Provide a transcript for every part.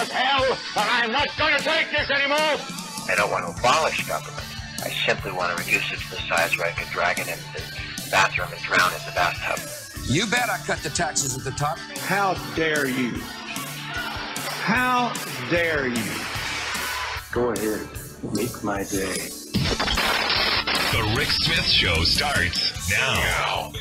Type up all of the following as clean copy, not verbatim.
as hell, and I'm not going to take this anymore. I don't want to abolish government. I simply want to reduce it to the size where I could drag it into the bathroom and drown it in the bathtub. You bet I cut the taxes at the top. How dare you? How dare you? Go ahead. Make my day. The Rick Smith Show starts now.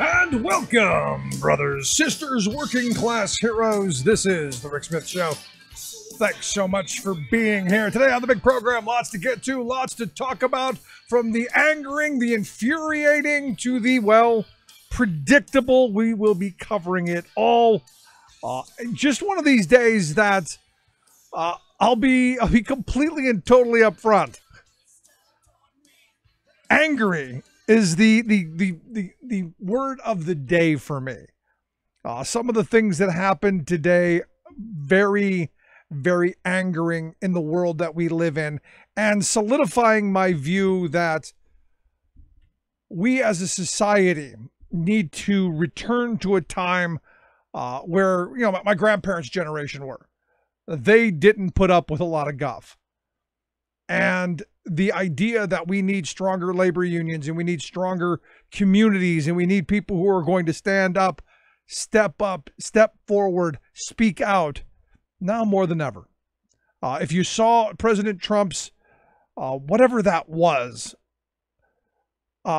And welcome, brothers, sisters, working class heroes. This is the Rick Smith Show. Thanks so much for being here today on the big program. Lots to get to, lots to talk about, from the angering, the infuriating, to the, well, predictable. We will be covering it all. Just one of these days that I'll be completely and totally upfront. Angry is the word of the day for me. Some of the things that happened today, very, very angering in the world that we live in, and solidifying my view that we as a society need to return to a time where, you know, my grandparents' generation were. They didn't put up with a lot of guff. And the idea that we need stronger labor unions and we need stronger communities and we need people who are going to stand up, step forward, speak out, now more than ever. If you saw President Trump's, whatever that was,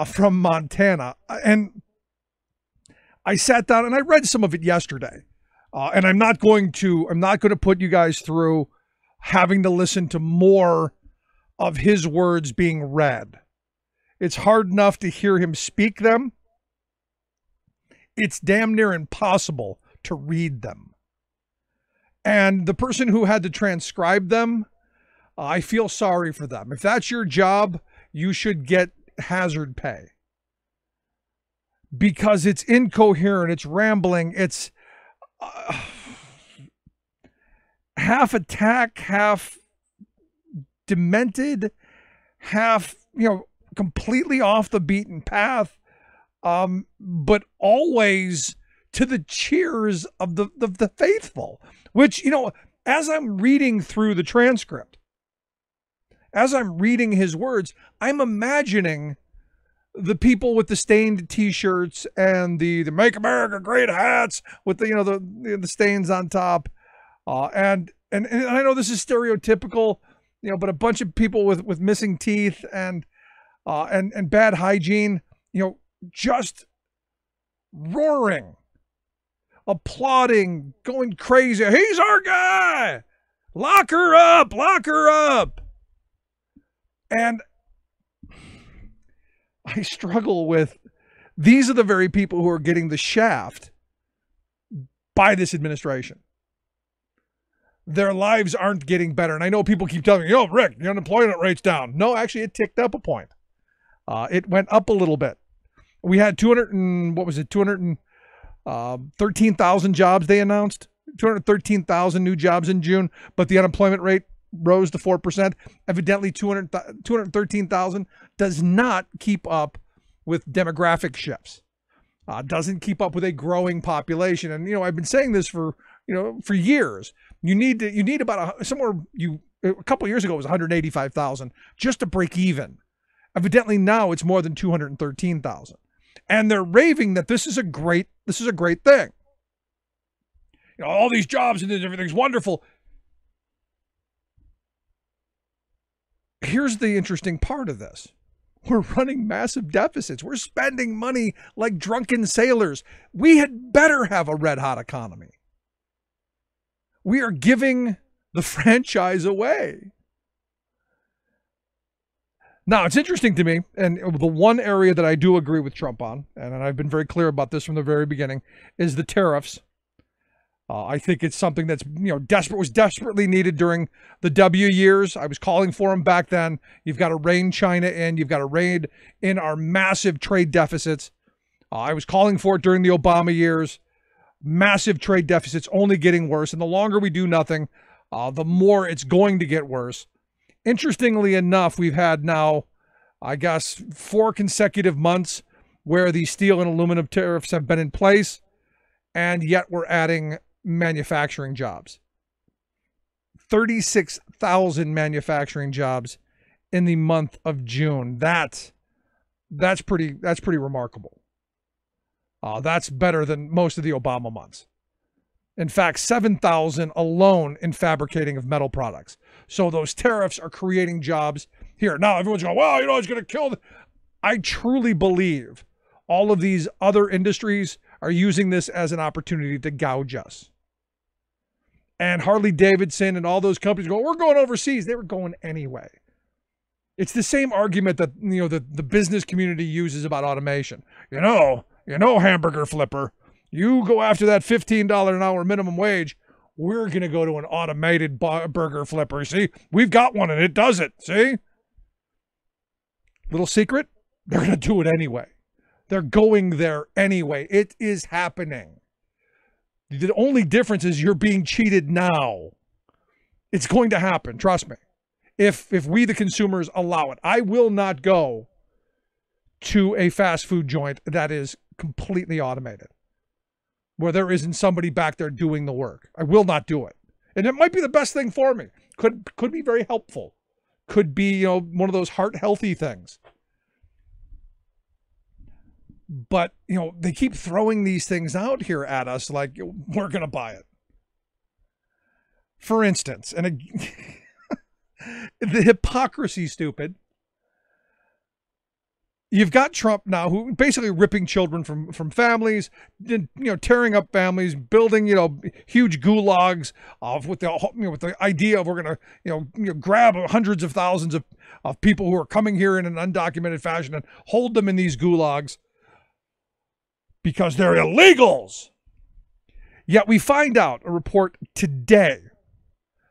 from Montana, and I sat down and I read some of it yesterday, and I'm not going to put you guys through having to listen to more of his words being read. It's hard enough to hear him speak them. It's damn near impossible to read them. And the person who had to transcribe them, I feel sorry for them. If that's your job, you should get hazard pay. Because it's incoherent, it's rambling, it's half attack, half demented, half, completely off the beaten path, but always to the cheers of the faithful, which, as I'm reading through the transcript, as I'm reading his words, I'm imagining the people with the stained t-shirts and the Make America Great hats with the stains on top. And I know this is stereotypical, but a bunch of people with missing teeth and bad hygiene, just roaring, applauding, going crazy. He's our guy. Lock her up. Lock her up. And I struggle with, these are the very people who are getting the shaft by this administration. Their lives aren't getting better. And I know people keep telling me, Rick, the unemployment rate's down. No, actually, it ticked up a point. It went up a little bit. We had 213,000 jobs they announced. 213,000 new jobs in June, but the unemployment rate rose to 4%. Evidently, 213,000 does not keep up with demographic shifts. Doesn't keep up with a growing population. And, I've been saying this for years. You need about a couple years ago it was 185,000 just to break even. Evidently now it's more than 213,000. And they're raving that this is a great thing. All these jobs and everything's wonderful. Here's the interesting part of this. We're running massive deficits. We're spending money like drunken sailors. We had better have a red-hot economy. We are giving the franchise away. Now, it's interesting to me, and the one area that I do agree with Trump on, and I've been very clear about this from the very beginning, is the tariffs. I think it's something that's, was desperately needed during the W years. I was calling for them back then. You've got to rein China in. You've got to rein in our massive trade deficits. I was calling for it during the Obama years. Massive trade deficits only getting worse. And the longer we do nothing, the more it's going to get worse. Interestingly enough, we've had now, I guess, 4 consecutive months where the steel and aluminum tariffs have been in place. And yet we're adding manufacturing jobs. 36,000 manufacturing jobs in the month of June. That's pretty remarkable. That's better than most of the Obama months. In fact, 7,000 alone in fabricating of metal products. So those tariffs are creating jobs here. Now everyone's going, well, it's going to kill. I truly believe all of these other industries are using this as an opportunity to gouge us. And Harley Davidson and all those companies go, we're going overseas. They were going anyway. It's the same argument that the business community uses about automation. Hamburger flipper, you go after that $15 an hour minimum wage. We're going to go to an automated burger flipper. See, we've got one and it does it. See? Little secret, they're going to do it anyway. They're going there anyway. It is happening. The only difference is you're being cheated now. It's going to happen, trust me. If we, the consumers, allow it. I will not go to a fast food joint that is completely automated, where there isn't somebody back there doing the work. I will not do it. And it might be the best thing for me. Could be very helpful. Could be, one of those heart-healthy things. But, they keep throwing these things out here at us like we're going to buy it. For instance, and the hypocrisy, stupid. You've got Trump now who basically ripping children from families, tearing up families, building, huge gulags with the idea of we're going to, grab hundreds of thousands of people who are coming here in an undocumented fashion and hold them in these gulags because they're illegals. Yet we find out a report today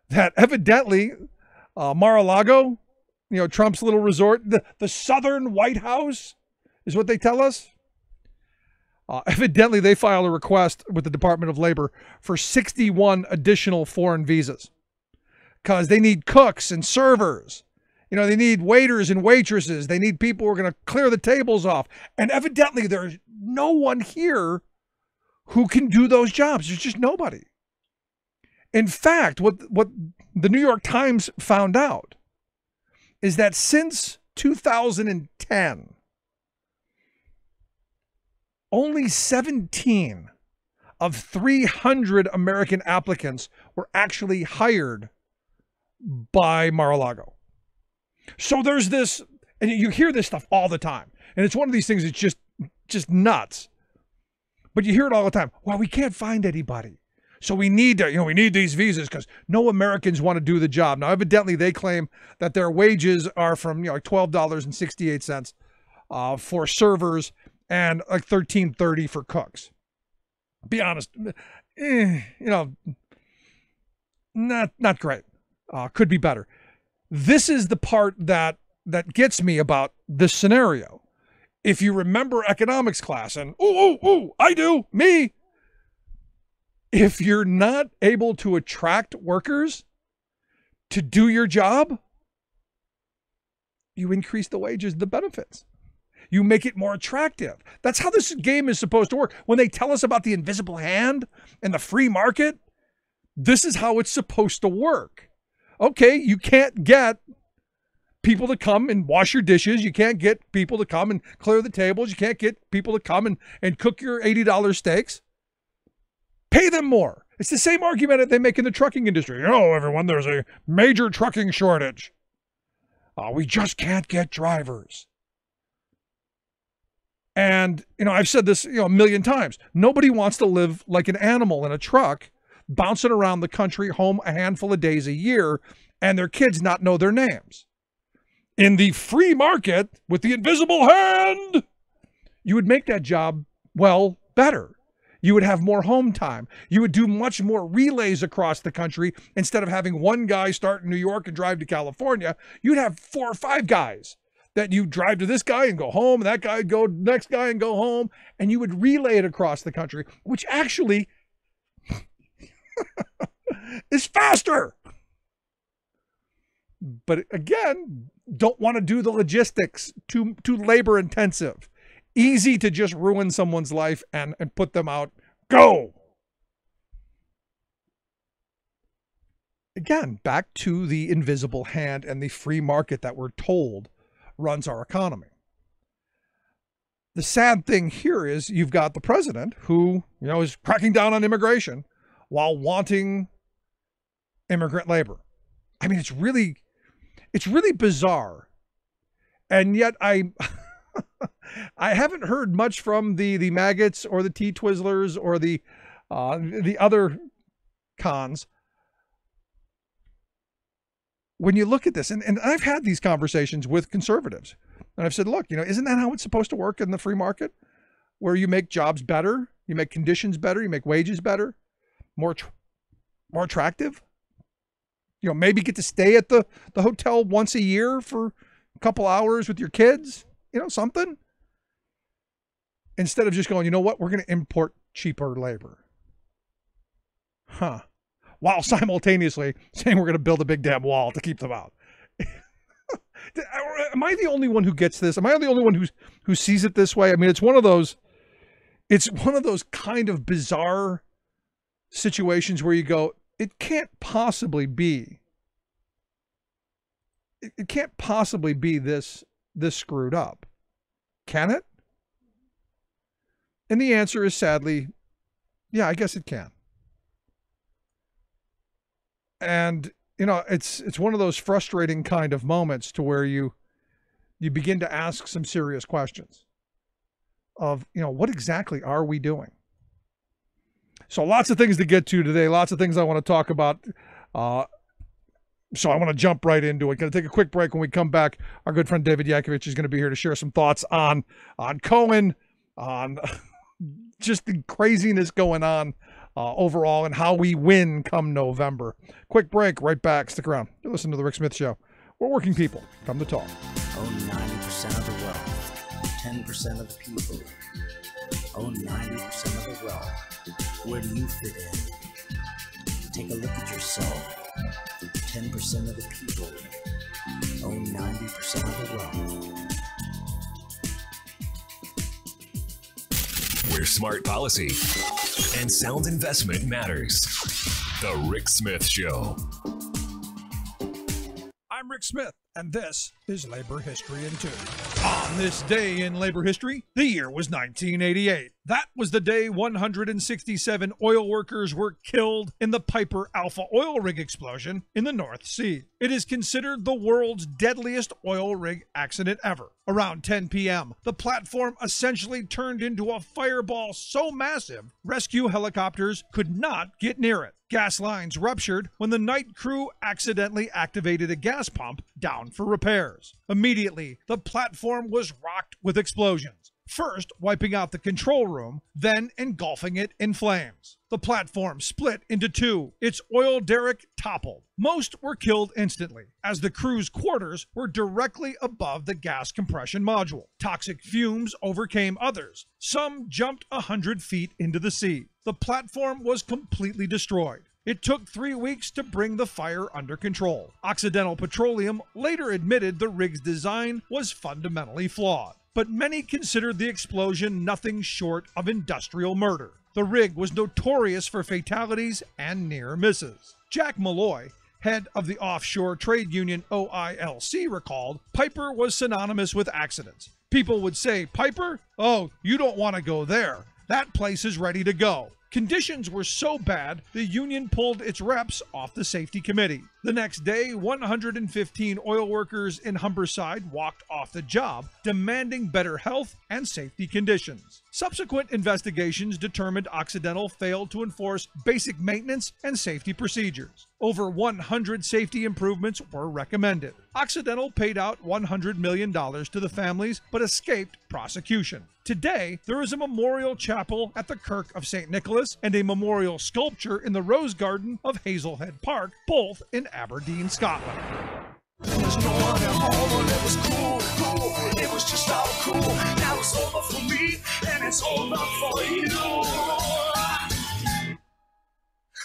that evidently Mar-a-Lago, Trump's little resort, the Southern White House is what they tell us. Evidently, they filed a request with the Department of Labor for 61 additional foreign visas because they need cooks and servers. They need waiters and waitresses. They need people who are going to clear the tables off. And evidently, there's no one here who can do those jobs. There's just nobody. In fact, what the New York Times found out is that since 2010, only 17 of 300 American applicants were actually hired by Mar-a-Lago. So there's this, and you hear this stuff all the time, and it's one of these things that's just nuts. But you hear it all the time. Well, we can't find anybody. So we need to, we need these visas because no Americans want to do the job. Now, evidently, they claim that their wages are from, like $12.68 for servers and like $13.30 for cooks. Be honest, not great. Could be better. This is the part that gets me about this scenario. If you remember economics class, and I do, me. If you're not able to attract workers to do your job, you increase the wages, the benefits. You make it more attractive. That's how this game is supposed to work. When they tell us about the invisible hand and the free market, this is how it's supposed to work. Okay, you can't get people to come and wash your dishes. You can't get people to come and clear the tables. You can't get people to come and cook your $80 steaks. Pay them more. It's the same argument that they make in the trucking industry. Everyone, there's a major trucking shortage. We just can't get drivers. And, I've said this, a million times. Nobody wants to live like an animal in a truck, bouncing around the country, home a handful of days a year, and their kids not know their names. In the free market, with the invisible hand, you would make that job, well, better. You would have more home time. You would do much more relays across the country. Instead of having one guy start in New York and drive to California, you'd have 4 or 5 guys that you drive to this guy and go home, and that guy go next guy and go home, and you would relay it across the country, which actually is faster. But again, don't want to do the logistics, too labor intensive. Easy to just ruin someone's life and put them out. Go! Again, back to the invisible hand and the free market that we're told runs our economy. The sad thing here is you've got the president who, is cracking down on immigration while wanting immigrant labor. I mean, it's really bizarre. And yet I haven't heard much from the maggots or the T-Twizzlers or the other cons. When you look at this, and I've had these conversations with conservatives, and I've said, look, isn't that how it's supposed to work in the free market, where you make jobs better, you make conditions better, you make wages better, more attractive? Maybe get to stay at the hotel once a year for a couple hours with your kids, something. Instead of just going, we're going to import cheaper labor. While simultaneously saying we're going to build a big damn wall to keep them out. Am I the only one who gets this? Am I the only one who sees it this way? I mean, it's one of those kind of bizarre situations where you go, it can't possibly be. It can't possibly be this screwed up. Can it? And the answer is sadly, yeah, I guess it can. And, it's one of those frustrating kind of moments to where you begin to ask some serious questions of, what exactly are we doing? So lots of things to get to today, lots of things I want to talk about. So I want to jump right into it. Going to take a quick break. When we come back, our good friend David Yankovich is going to be here to share some thoughts on Cohen, on just the craziness going on overall and how we win come November. Quick break, right back. Stick around. You listen to The Rick Smith Show. We're working people. Come to talk. Own 90% of the wealth. 10% of the people. Own 90% of the wealth. Where do you fit in? Take a look at yourself. 10% of the people own 90% of the wealth. Where smart policy and sound investment matters. The Rick Smith Show. I'm Rick Smith, and this is Labor History in 2. On this day in labor history, the year was 1988. That was the day 167 oil workers were killed in the Piper Alpha oil rig explosion in the North Sea. It is considered the world's deadliest oil rig accident ever. Around 10 p.m., the platform essentially turned into a fireball so massive, rescue helicopters could not get near it. Gas lines ruptured when the night crew accidentally activated a gas pump down for repairs. Immediately, the platform was rocked with explosions. First wiping out the control room, then engulfing it in flames. The platform split into two. Its oil derrick toppled. Most were killed instantly, as the crew's quarters were directly above the gas compression module. Toxic fumes overcame others. Some jumped 100 feet into the sea. The platform was completely destroyed. It took 3 weeks to bring the fire under control. Occidental Petroleum later admitted the rig's design was fundamentally flawed, but many considered the explosion nothing short of industrial murder. The rig was notorious for fatalities and near misses. Jack Malloy, head of the offshore trade union OILC, recalled, Piper was synonymous with accidents. People would say, Piper? Oh, you don't want to go there. That place is ready to go. Conditions were so bad, the union pulled its reps off the safety committee. The next day, 115 oil workers in Humberside walked off the job, demanding better health and safety conditions. Subsequent investigations determined Occidental failed to enforce basic maintenance and safety procedures. Over 100 safety improvements were recommended. Occidental paid out $100 million to the families, but escaped prosecution. Today, there is a memorial chapel at the Kirk of St. Nicholas and a memorial sculpture in the Rose Garden of Hazelhead Park, both in Aberdeen, Scotland. There's no one at home, it was cool, it was just all cool. Now it's over for me, and it's over for you.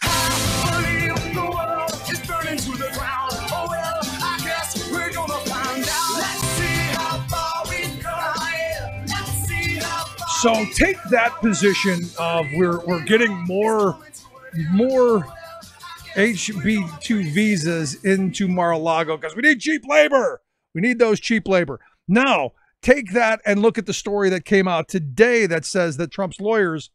I believe the world is burning to the ground. Oh well, I guess we're gonna find out. Let's see how far we've come. Let's see how far. So take that position of we're getting more HB2 visas into Mar-a-Lago because we need cheap labor. We need those cheap labor. Now, take that and look at the story that came out today that says that Trump's lawyers,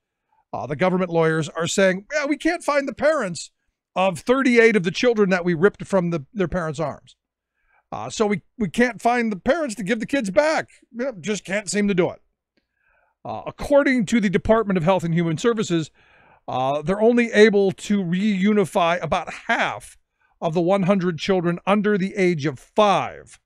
the government lawyers, are saying, yeah, we can't find the parents of 38 of the children that we ripped from their parents' arms. So we can't find the parents to give the kids back. Just can't seem to do it. According to the Department of Health and Human Services, they're only able to reunify about half of the 100 children under the age of 5.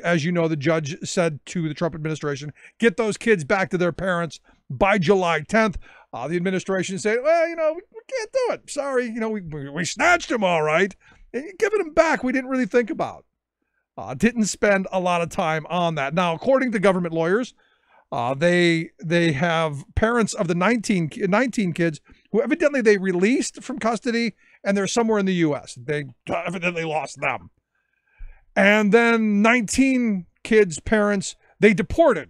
As you know, the judge said to the Trump administration, get those kids back to their parents by July 10th. The administration said, well, we can't do it. Sorry, we snatched them all right. Giving them back, we didn't really think about. Didn't spend a lot of time on that. Now, according to government lawyers, they have parents of the 19 kids who evidently they released from custody, and they're somewhere in the U.S. They evidently lost them. And then 19 kids' parents, they deported,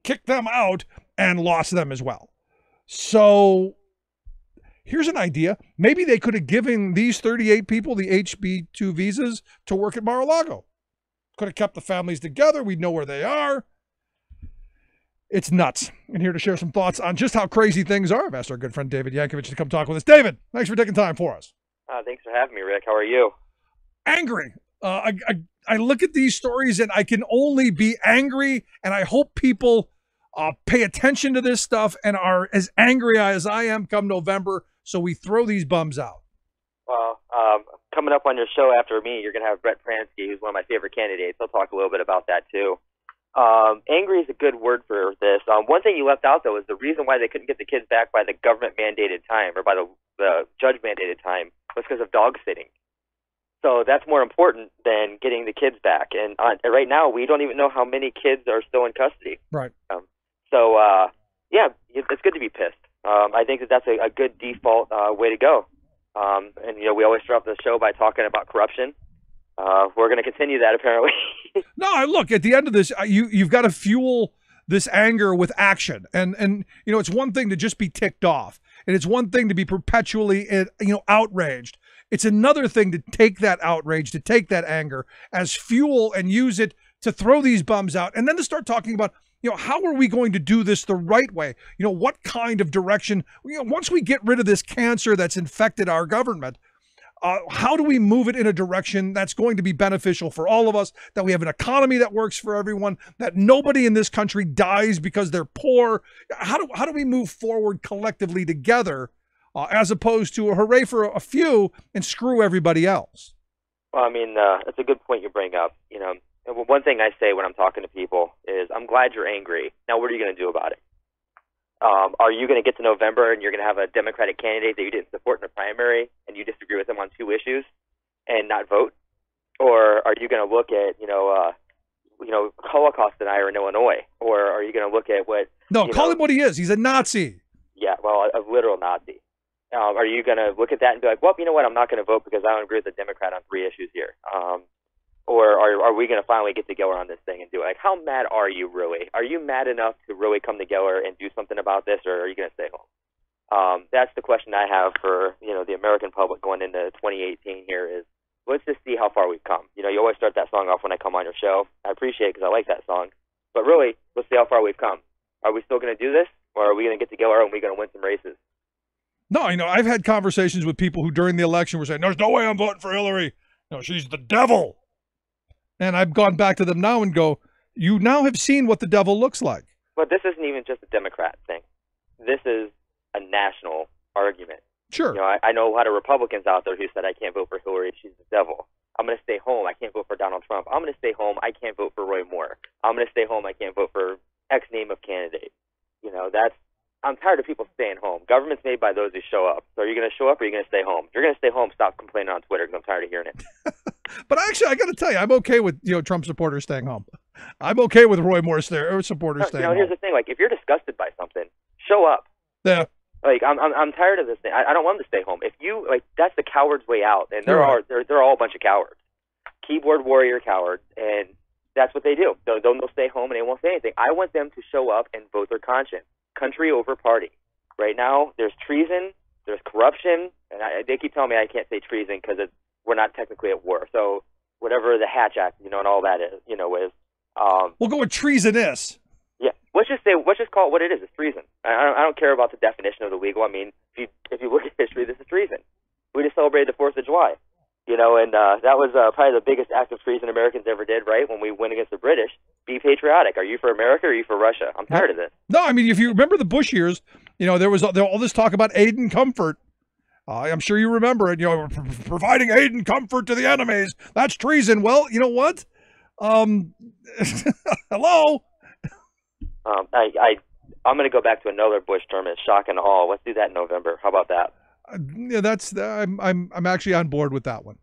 kicked them out, and lost them as well. So here's an idea. Maybe they could have given these 38 people the HB2 visas to work at Mar-a-Lago. Could have kept the families together. We'd know where they are. It's nuts. And here to share some thoughts on just how crazy things are, I've asked our good friend David Yankovich to come talk with us. David, thanks for taking time for us. Thanks for having me, Rick. How are you? Angry. I look at these stories and I can only be angry, and I hope people pay attention to this stuff and are as angry as I am come November, so we throw these bums out. Well, coming up on your show after me, you're going to have Brett Pransky, who's one of my favorite candidates. I'll talk a little bit about that too. Angry is a good word for this. One thing you left out, though, is the reason why they couldn't get the kids back by the government-mandated time or by the judge-mandated time was because of dog sitting. So that's more important than getting the kids back. And right now, we don't even know how many kids are still in custody. Right. Yeah, it's good to be pissed. I think that's a good default way to go. And, we always start off the show by talking about corruption. We're going to continue that, apparently. No, look, at the end of this, you've got to fuel this anger with action. And it's one thing to just be ticked off. And it's one thing to be perpetually, outraged. It's another thing to take that outrage, to take that anger as fuel and use it to throw these bums out. And then to start talking about, how are we going to do this the right way? What kind of direction? Once we get rid of this cancer that's infected our government, how do we move it in a direction that's going to be beneficial for all of us, that we have an economy that works for everyone, that nobody in this country dies because they're poor? How do we move forward collectively together as opposed to a hooray for a few and screw everybody else? Well, I mean, that's a good point you bring up. One thing I say when I'm talking to people is, I'm glad you're angry. Now, what are you going to do about it? Are you going to get to November and you're going to have a Democratic candidate that you didn't support in the primary and you disagree with them on 2 issues and not vote? Or are you going to look at, Holocaust denier in Illinois? Or are you going to look at what... No, call him what he is. He's a Nazi. Yeah, well, a literal Nazi. Are you going to look at that and be like, well, you know what, I'm not going to vote because I don't agree with the Democrat on 3 issues here? Or are we going to finally get together on this thing and do it? Like, how mad are you really? Are you mad enough to really come together and do something about this, or are you going to stay home? That's the question I have for, the American public going into 2018 here is, let's just see how far we've come. You always start that song off when I come on your show. I appreciate it because I like that song. But really, let's see how far we've come. Are we still going to do this, or are we going to get together and we're going to win some races? No, I've had conversations with people who during the election were saying, there's no way I'm voting for Hillary. No, she's the devil. And I've gone back to them now and go, you now have seen what the devil looks like. But this isn't even just a Democrat thing. This is a national argument. Sure. I know a lot of Republicans out there who said, I can't vote for Hillary. She's the devil. I'm going to stay home. I can't vote for Donald Trump. I'm going to stay home. I can't vote for Roy Moore. I'm going to stay home. I can't vote for X name of candidate. I'm tired of people staying home. Government's made by those who show up. So are you going to show up or are you going to stay home? If you're going to stay home, stop complaining on Twitter because I'm tired of hearing it. But actually, I got to tell you, I'm okay with Trump supporters staying home. I'm okay with Roy Moore supporters staying home. Here's the thing: if you're disgusted by something, show up. Yeah. I'm tired of this thing. I don't want them to stay home. If you that's the coward's way out, and they're all a bunch of cowards, keyboard warrior cowards, and that's what they do. They'll stay home and they won't say anything. I want them to show up and vote their conscience. Country over party. Right now, there's treason, there's corruption, and they keep telling me I can't say treason because we're not technically at war. So whatever the Hatch Act, and all that is, is. We'll go with treasonous. Yeah, let's just call it what it is. It's treason. I don't care about the definition of the legal. I mean, if you look at history, this is treason. We just celebrated the 4th of July, and that was probably the biggest act of treason Americans ever did. Right when we went against the British. Be patriotic. Are you for America or are you for Russia? I'm tired of this. No, I mean, if you remember the Bush years, there was all this talk about aid and comfort. I'm sure you remember it. Providing aid and comfort to the enemies. That's treason. Well, you know what? Hello. I'm going to go back to another Bush term. It's shock and awe. Let's do that in November. How about that? Yeah, I'm actually on board with that one.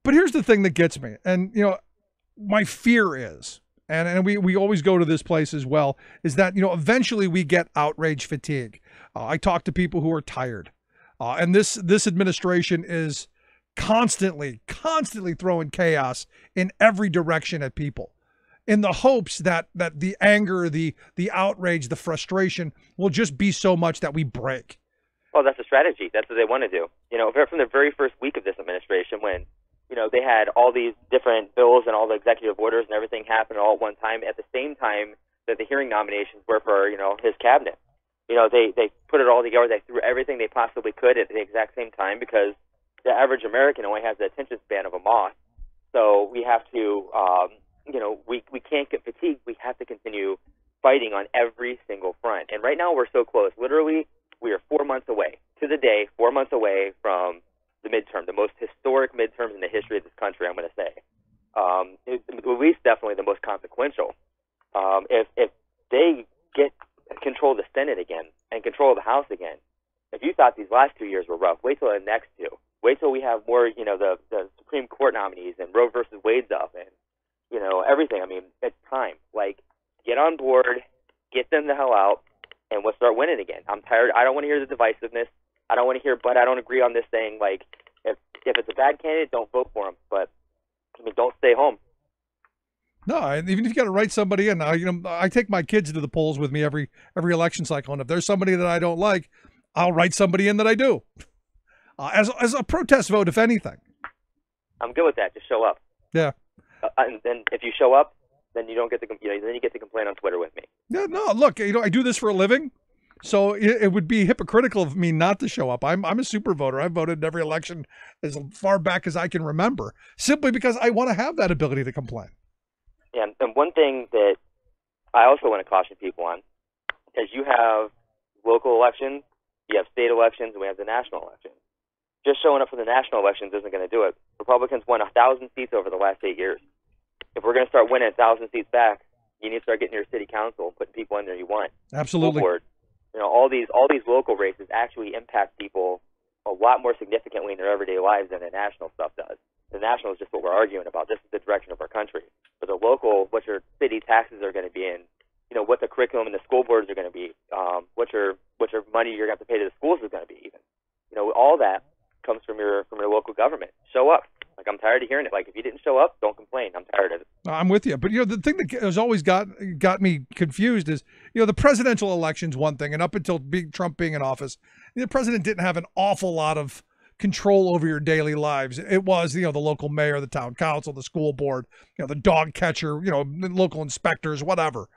But here's the thing that gets me, and my fear is, and we always go to this place as well, is that eventually we get outrage fatigue. I talk to people who are tired, and this administration is constantly throwing chaos in every direction at people, in the hopes that the anger, the outrage, the frustration will just be so much that we break. Well, that's a strategy. That's what they want to do. From the very first week of this administration, when they had all these different bills and all the executive orders and everything happen all at one time at the same time that the hearing nominations were for, his cabinet. They put it all together. They threw everything they possibly could at the exact same time because the average American only has the attention span of a moth. So we have to, we can't get fatigued. We have to continue fighting on every single front. And right now we're so close. Literally, we are 4 months away to the day, 4 months away from the midterm, the most historic midterms in the history of this country, I'm going to say. At least definitely the most consequential. If they get control of the Senate again and control of the House again, if you thought these last 2 years were rough, wait till the next two. Wait till we have more, the Supreme Court nominees and Roe versus Wade's up and, everything. I mean, it's time. Get on board, get them the hell out, and let's start winning again. I'm tired. I don't want to hear the divisiveness. I don't want to hear, but I don't agree on this thing. If it's a bad candidate, don't vote for him. But don't stay home. No, even if you got to write somebody in. I take my kids to the polls with me every election cycle, and if there's somebody that I don't like, I'll write somebody in that I do, as a protest vote, if anything. I'm good with that. Just show up. Yeah. And then if you show up, then you don't get to then you get to complain on Twitter with me. Yeah. No. Look, I do this for a living. So it would be hypocritical of me not to show up. I'm a super voter. I've voted in every election as far back as I can remember, simply because I want to have that ability to complain. Yeah, and one thing that I also want to caution people on is you have local elections, you have state elections, and we have the national elections. Just showing up for the national elections isn't going to do it. Republicans won 1,000 seats over the last 8 years. If we're going to start winning 1,000 seats back, you need to start getting your city council, putting people in there you want. Absolutely. All these local races actually impact people a lot more significantly in their everyday lives than the national stuff does. The national is just what we're arguing about. This is the direction of our country. But the local, what your city taxes are going to be in, what the curriculum and the school boards are going to be, what your money you're going to have to pay to the schools is going to be even. All that comes from your local government. Show up. I'm tired of hearing it. If you didn't show up, don't complain. I'm tired of it. I'm with you. But, the thing that has always got me confused is, the presidential election's one thing. And up until Trump being in office, the president didn't have an awful lot of control over your daily lives. It was, the local mayor, the town council, the school board, the dog catcher, the local inspectors, whatever.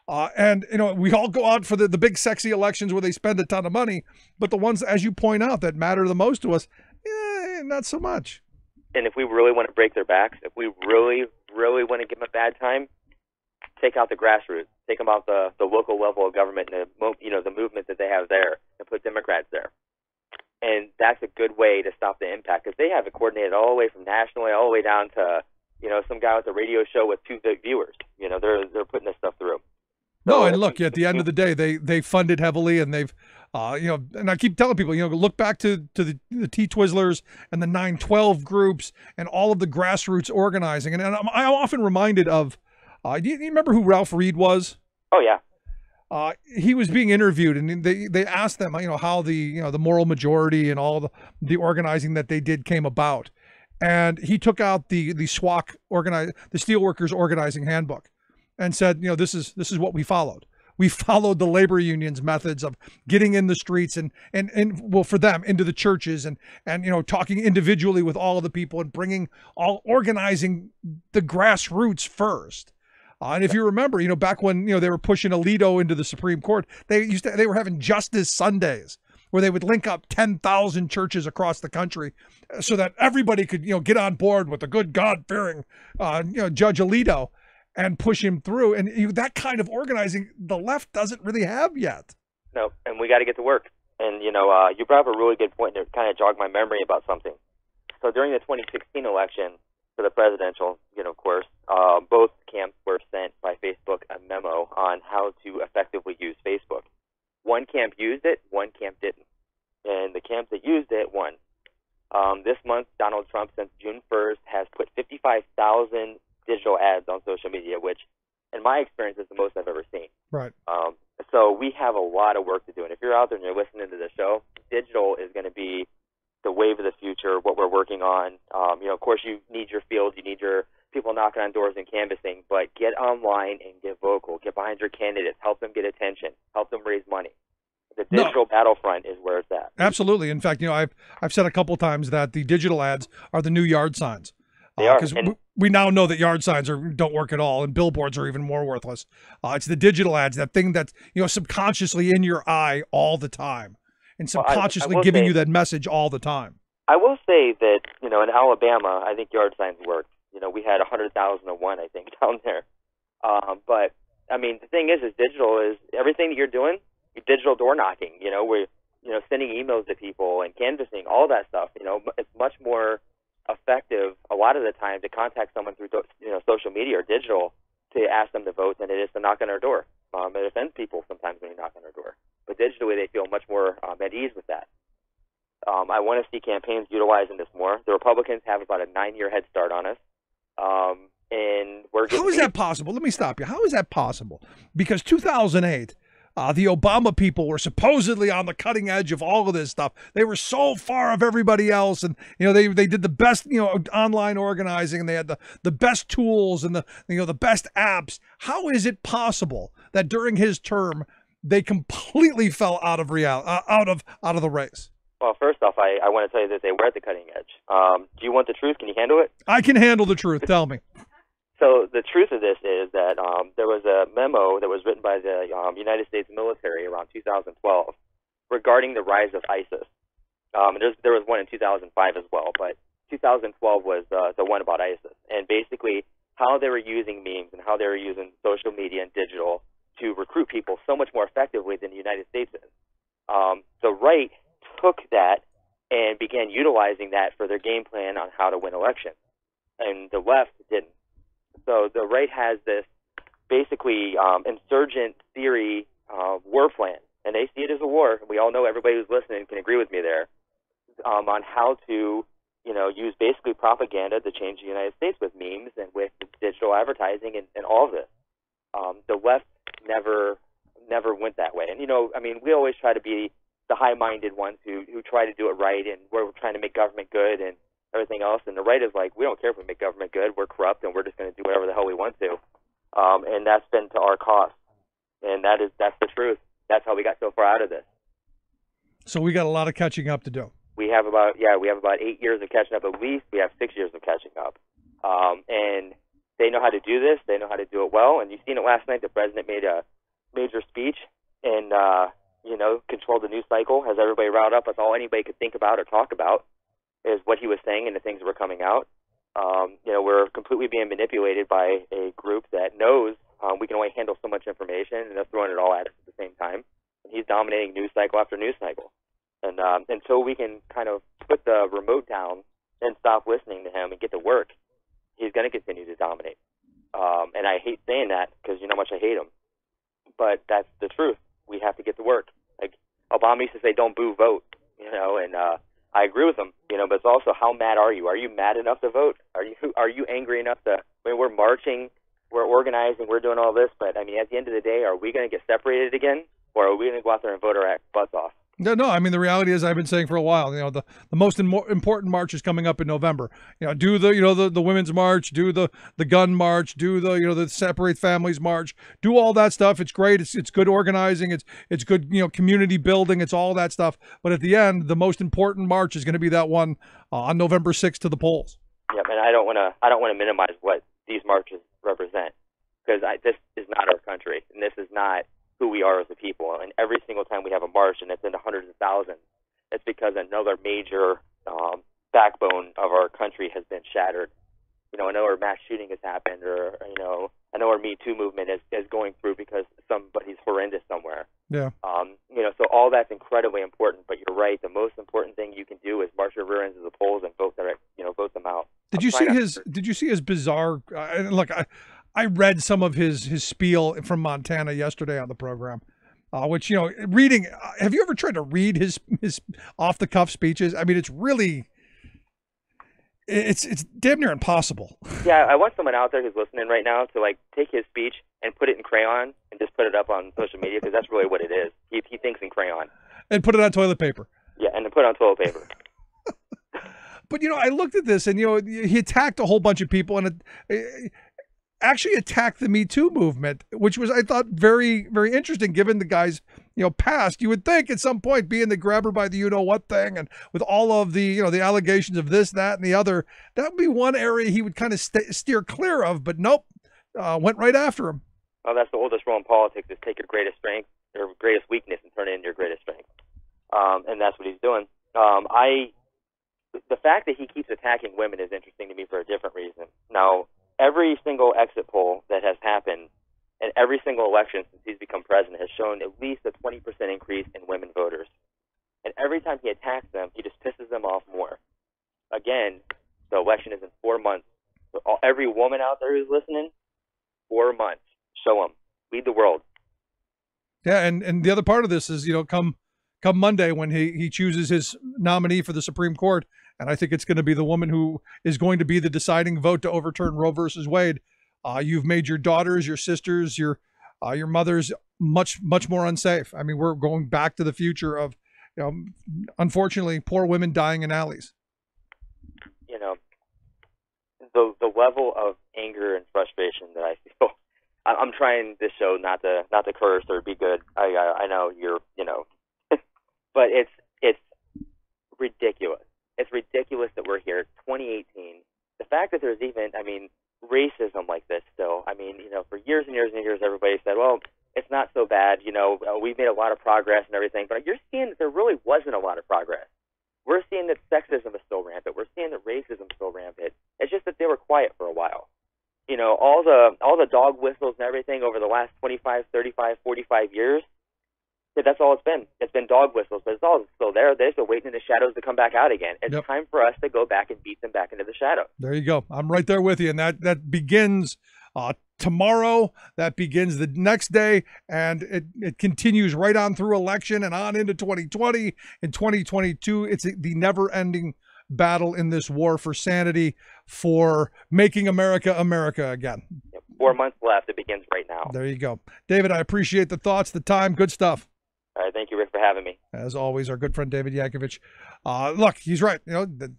And, we all go out for the big sexy elections where they spend a ton of money, but the ones, as you point out, that matter the most to us, not so much. And if we really want to break their backs, if we really, really want to give them a bad time, take out the grassroots, take them out the local level of government and the movement that they have there, and put Democrats there. And that's a good way to stop the impact, because they have it coordinated all the way from nationally all the way down to some guy with a radio show with 2 viewers. They're putting this stuff through. No, and look, at the end of the day, they fund it heavily, and they've, and I keep telling people, look back to the T-Twizzlers and the 912 groups and all of the grassroots organizing. And I'm often reminded of, do you remember who Ralph Reed was? Oh, yeah. He was being interviewed, and they asked them, how the moral majority and all the organizing that they did came about. And he took out the SWOC the Steelworkers Organizing Handbook, and said, this is what we followed. We followed the labor unions' methods of getting in the streets and well, for them, into the churches and talking individually with all of the people and organizing the grassroots first. And if you remember, back when, they were pushing Alito into the Supreme Court, they were having Justice Sundays where they would link up 10,000 churches across the country so that everybody could, get on board with the good God-fearing, Judge Alito and push him through. And that kind of organizing the left doesn't really have yet. No, and we got to get to work. And, you brought up a really good point that kind of jogged my memory about something. So during the 2016 election for the presidential, of course, both camps were sent by Facebook a memo on how to effectively use Facebook. One camp used it, one camp didn't. And the camp that used it won. This month, Donald Trump, since June 1st, has put 55,000 digital ads on social media, which, in my experience, is the most I've ever seen. Right. So we have a lot of work to do. And if you're out there and you're listening to the show, digital is going to be the wave of the future, what we're working on. Of course, you need your field. You need your people knocking on doors and canvassing. But get online and get vocal. Get behind your candidates. Help them get attention. Help them raise money. The digital battlefront is where it's at. Absolutely. In fact, I've said a couple times that the digital ads are the new yard signs. They are. Because we now know that yard signs don't work at all, and billboards are even more worthless. It's the digital ads, that thing that's subconsciously in your eye all the time, and subconsciously giving you that message all the time. I will say that in Alabama, I think yard signs work. We had 100,001, I think, down there. But I mean, the thing is digital is everything that you're doing. Digital door knocking. We're sending emails to people and canvassing, all that stuff. It's much more effective a lot of the time to contact someone through social media or digital to ask them to vote than it is to knock on their door. It offends people sometimes when you knock on their door, but digitally they feel much more at ease with that. I want to see campaigns utilizing this more. The Republicans have about a 9-year head start on us, and we're getting. How is that possible? Let me stop you. How is that possible? Because 2008. The Obama people were supposedly on the cutting edge of all of this stuff. They were so far of everybody else, and they did the best online organizing, and they had the best tools and the best apps. How is it possible that during his term they completely fell out of out of the race? Well, first off, I want to tell you that they were at the cutting edge. Do you want the truth? Can you handle it? I can handle the truth. Tell me. So the truth of this is that there was a memo that was written by the United States military around 2012 regarding the rise of ISIS. And there was one in 2005 as well, but 2012 was the one about ISIS. And basically how they were using memes and how they were using social media and digital to recruit people so much more effectively than the United States is. The right took that and began utilizing that for their game plan on how to win elections. And the left didn't. So the right has this basically insurgent theory war plan, and they see it as a war. We all know, everybody who's listening can agree with me there, on how to use basically propaganda to change the United States with memes and with digital advertising and all of this. The left never went that way. And, we always try to be the high-minded ones who try to do it right, and we're trying to make government good and everything else, and the right is like, we don't care if we make government good, we're corrupt, and we're just going to do whatever the hell we want to, and that's been to our cost, and that's the truth. That's how we got so far out of this. So we got a lot of catching up to do. We have about 8 years of catching up. At least we have 6 years of catching up, and they know how to do this. They know how to do it well, and you've seen it last night. The president made a major speech and, controlled the news cycle, has everybody riled up. That's all anybody could think about or talk about is what he was saying and the things that were coming out. We're completely being manipulated by a group that knows we can only handle so much information, and they're throwing it all at us at the same time. And he's dominating news cycle after news cycle. And until we can kind of put the remote down and stop listening to him and get to work, he's going to continue to dominate. And I hate saying that because you know how much I hate him. But that's the truth. We have to get to work. Like Obama used to say, don't boo, vote, and I agree with him, but it's also how mad are you? Are you mad enough to vote? Are you angry enough to, we're marching, we're organizing, we're doing all this, but I mean, at the end of the day, are we going to get separated again, or are we going to go out there and vote our butts off? No. I mean, the reality is, I've been saying for a while, the most important march is coming up in November. Do the women's march, do the gun march, do the separate families march, do all that stuff. It's great. It's good organizing. It's good community building. It's all that stuff. But at the end, the most important march is going to be that one on November 6th to the polls. Yeah, and I don't want to minimize what these marches represent, because this is not our country, and this is not who we are as a people. And every single time we have a march, and it's in the hundreds of thousands, it's because another major backbone of our country has been shattered. I know our mass shooting has happened, or I know our Me Too movement is going through because somebody's horrendous somewhere. Yeah. So all that's incredibly important. But you're right. The most important thing you can do is march your rear ends to the polls and vote them out. Did you see his bizarre? Look, I read some of his spiel from Montana yesterday on the program, which, reading, have you ever tried to read his off the cuff speeches? I mean, it's really, it's damn near impossible. Yeah. I want someone out there who's listening right now to take his speech and put it in crayon and just put it up on social media, because that's really what it is. He thinks in crayon. And put it on toilet paper. Yeah. And then put it on toilet paper. But, I looked at this and, he attacked a whole bunch of people, and it actually attacked the Me Too movement, which was, I thought, very, very interesting given the guy's, past. You would think at some point, being the grabber by the what thing, and with all of the, the allegations of this, that, and the other, that would be one area he would kind of steer clear of, but nope, went right after him. Well, that's the oldest rule in politics, is take your greatest strength, your greatest weakness, and turn it into your greatest strength. And that's what he's doing. The fact that he keeps attacking women is interesting to me for a different reason. Now, every single exit poll that has happened and every single election since he's become president has shown at least a 20% increase in women voters. And every time he attacks them, he just pisses them off more. Again, the election is in 4 months. So every woman out there who's listening, 4 months. Show them. Lead the world. Yeah, and the other part of this is, come Monday when he chooses his nominee for the Supreme Court, and I think it's going to be the woman who is going to be the deciding vote to overturn Roe versus Wade. You've made your daughters, your sisters, your mothers much more unsafe. I mean, we're going back to the future of, unfortunately, poor women dying in alleys. The level of anger and frustration that I feel. I'm trying this show not to curse or be good. I know you're, but it's ridiculous. It's ridiculous that we're here, 2018. The fact that there's even, racism like this still. For years and years and years, everybody said, well, it's not so bad. We've made a lot of progress and everything. But you're seeing that there really wasn't a lot of progress. We're seeing that sexism is still rampant. We're seeing that racism is still rampant. It's just that they were quiet for a while. All the dog whistles and everything over the last 25, 35, 45 years, that's all it's been. It's been dog whistles, but it's all still there. They're still waiting in the shadows to come back out again. It's time for us to go back and beat them back into the shadows. There you go. I'm right there with you. And that begins tomorrow. That begins the next day. And it continues right on through election and on into 2020 and 2022. It's the never-ending battle in this war for sanity, for making America America again. 4 months left. It begins right now. There you go. David, I appreciate the thoughts, the time. Good stuff. All right. Thank you, Rick, for having me. As always, our good friend David Yankovich. Look, he's right.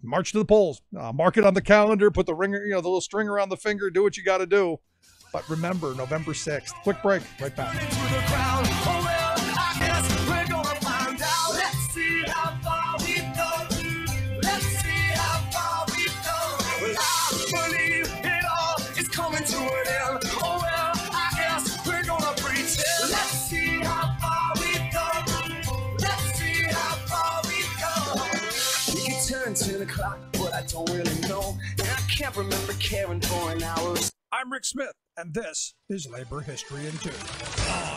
March to the polls. Mark it on the calendar. Put the ringer, the little string around the finger. Do what you got to do. But remember, November 6th. Quick break. Right back. Coming to an end. Oh well, I guess we're gonna preach it. Let's 10 o'clock, but I don't really know. And I can't remember caring for an hour. I'm Rick Smith, and this is Labor History in 2.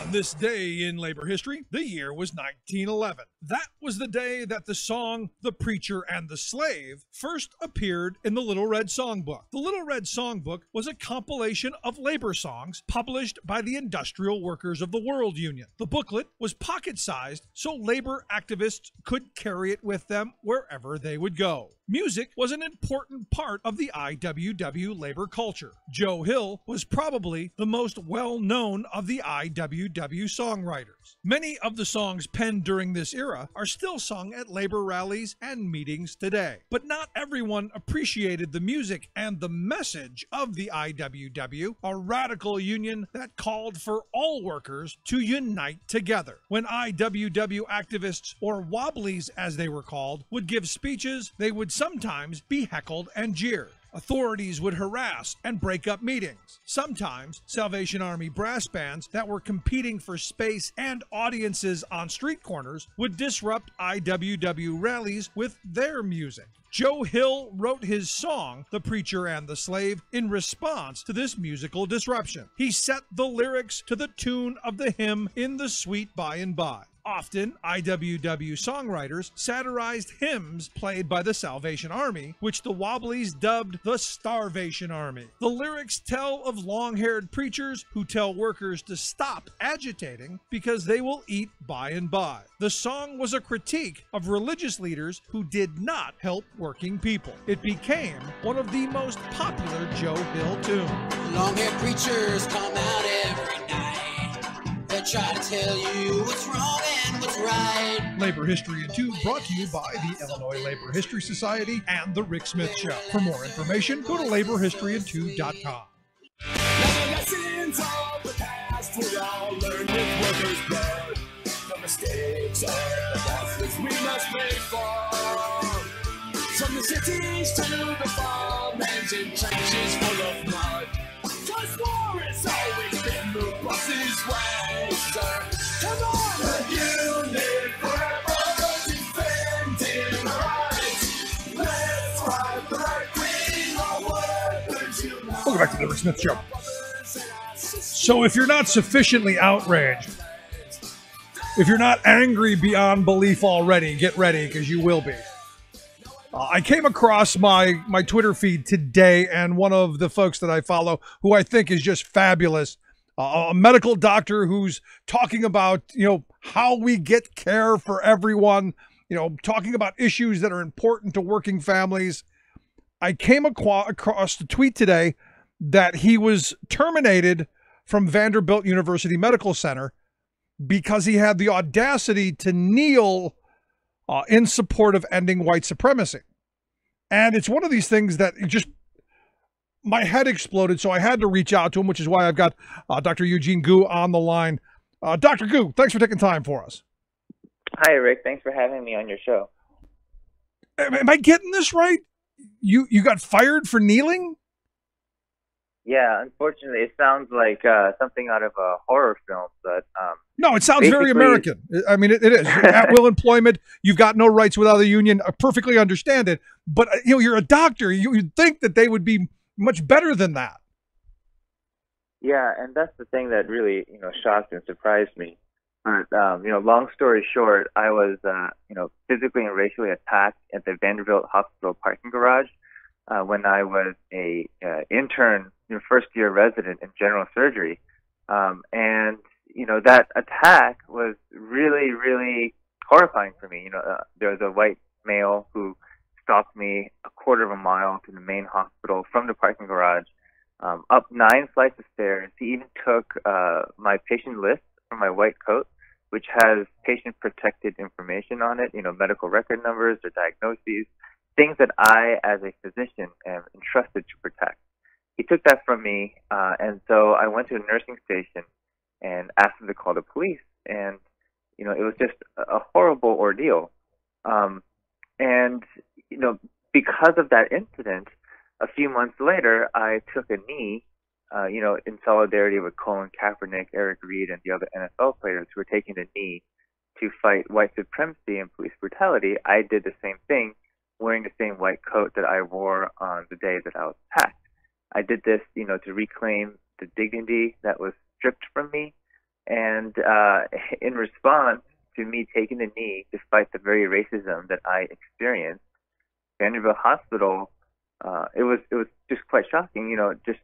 On this day in labor history, the year was 1911. That was the day that the song The Preacher and the Slave first appeared in the Little Red Songbook. The Little Red Songbook was a compilation of labor songs published by the Industrial Workers of the World Union. The booklet was pocket-sized, so labor activists could carry it with them wherever they would go. Music was an important part of the IWW labor culture. Joe Hill was probably the most well-known of the IWW songwriters. Many of the songs penned during this era are still sung at labor rallies and meetings today. But not everyone appreciated the music and the message of the IWW, a radical union that called for all workers to unite together. When IWW activists, or wobblies as they were called, would give speeches, they would sometimes be heckled and jeered. Authorities would harass and break up meetings. Sometimes Salvation Army brass bands that were competing for space and audiences on street corners would disrupt IWW rallies with their music. Joe Hill wrote his song, The Preacher and the Slave, in response to this musical disruption. He set the lyrics to the tune of the hymn In the Sweet By and By. Often, IWW songwriters satirized hymns played by the Salvation Army, which the Wobblies dubbed the Starvation Army. The lyrics tell of long-haired preachers who tell workers to stop agitating because they will eat by and by. The song was a critique of religious leaders who did not help working people. It became one of the most popular Joe Hill tunes. Long-haired preachers come out every night. They try to tell you what's wrong and what's right. Labor History in 2 brought to you by the Illinois Labor History Society and The Rick Smith Show. For more information, go to laborhistoryin2.com. Now the lessons of the past we all learned with workers' blood. The mistakes and the losses we must pay for. From the cities to the farmlands and trenches full of mud. 'Cause war has always been the boss's way, sir. Come on! The union forever defending rights. Let's fight the right wing, all workers unite. Welcome back to the Rick Smith Show. So if you're not sufficiently outraged, if you're not angry beyond belief already, get ready, because you will be. I came across my Twitter feed today, and one of the folks that I follow, who I think is just fabulous, a medical doctor who's talking about, how we get care for everyone, talking about issues that are important to working families. I came across the tweet today that he was terminated from Vanderbilt University Medical Center because he had the audacity to kneel in support of ending white supremacy. And it's one of these things that my head exploded, so I had to reach out to him, which is why I've got Dr. Eugene Gu on the line. Dr. Gu, thanks for taking time for us. Hi, Rick. Thanks for having me on your show. Am I getting this right? You got fired for kneeling? Yeah, unfortunately, it sounds like something out of a horror film, but no, it sounds very American. I mean, it is. At will employment, you've got no rights without a union. I perfectly understand it. But, you're a doctor. You'd think that they would be much better than that. Yeah, and that's the thing that really, shocked and surprised me. But, long story short, I was, physically and racially attacked at the Vanderbilt Hospital parking garage when I was a intern, first-year resident in general surgery. And, that attack was really, really horrifying for me. There was a white male who stopped me a quarter of a mile to the main hospital from the parking garage, up 9 flights of stairs. He even took my patient list from my white coat, which has patient-protected information on it, medical record numbers or diagnoses, things that I, as a physician, am entrusted to protect. He took that from me, and so I went to a nursing station and asked him to call the police, and, it was just a horrible ordeal. Because of that incident, a few months later, I took a knee, in solidarity with Colin Kaepernick, Eric Reed, and the other NFL players who were taking the knee to fight white supremacy and police brutality. I did the same thing wearing the same white coat that I wore on the day that I was hacked. I did this, to reclaim the dignity that was stripped from me. And in response to me taking the knee, despite the very racism that I experienced, Vanderbilt Hospital, it was just quite shocking. Just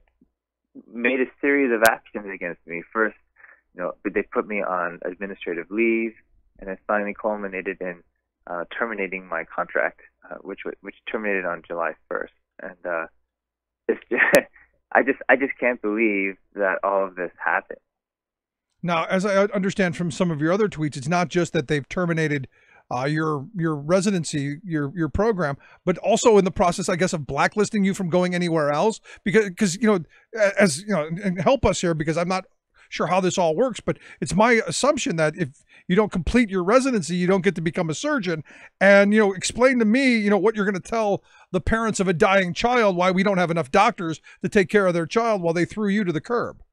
made a series of actions against me. First, they put me on administrative leave, and then finally culminated in terminating my contract, which terminated on July 1st. And it's just, I just can't believe that all of this happened. Now, as I understand from some of your other tweets, it's not just that they've terminated your residency, your program, but also in the process, I guess, of blacklisting you from going anywhere else. Because and help us here, because I'm not sure how this all works, but it's my assumption that if you don't complete your residency, you don't get to become a surgeon. And explain to me, what you're going to tell the parents of a dying child why we don't have enough doctors to take care of their child while they threw you to the curb.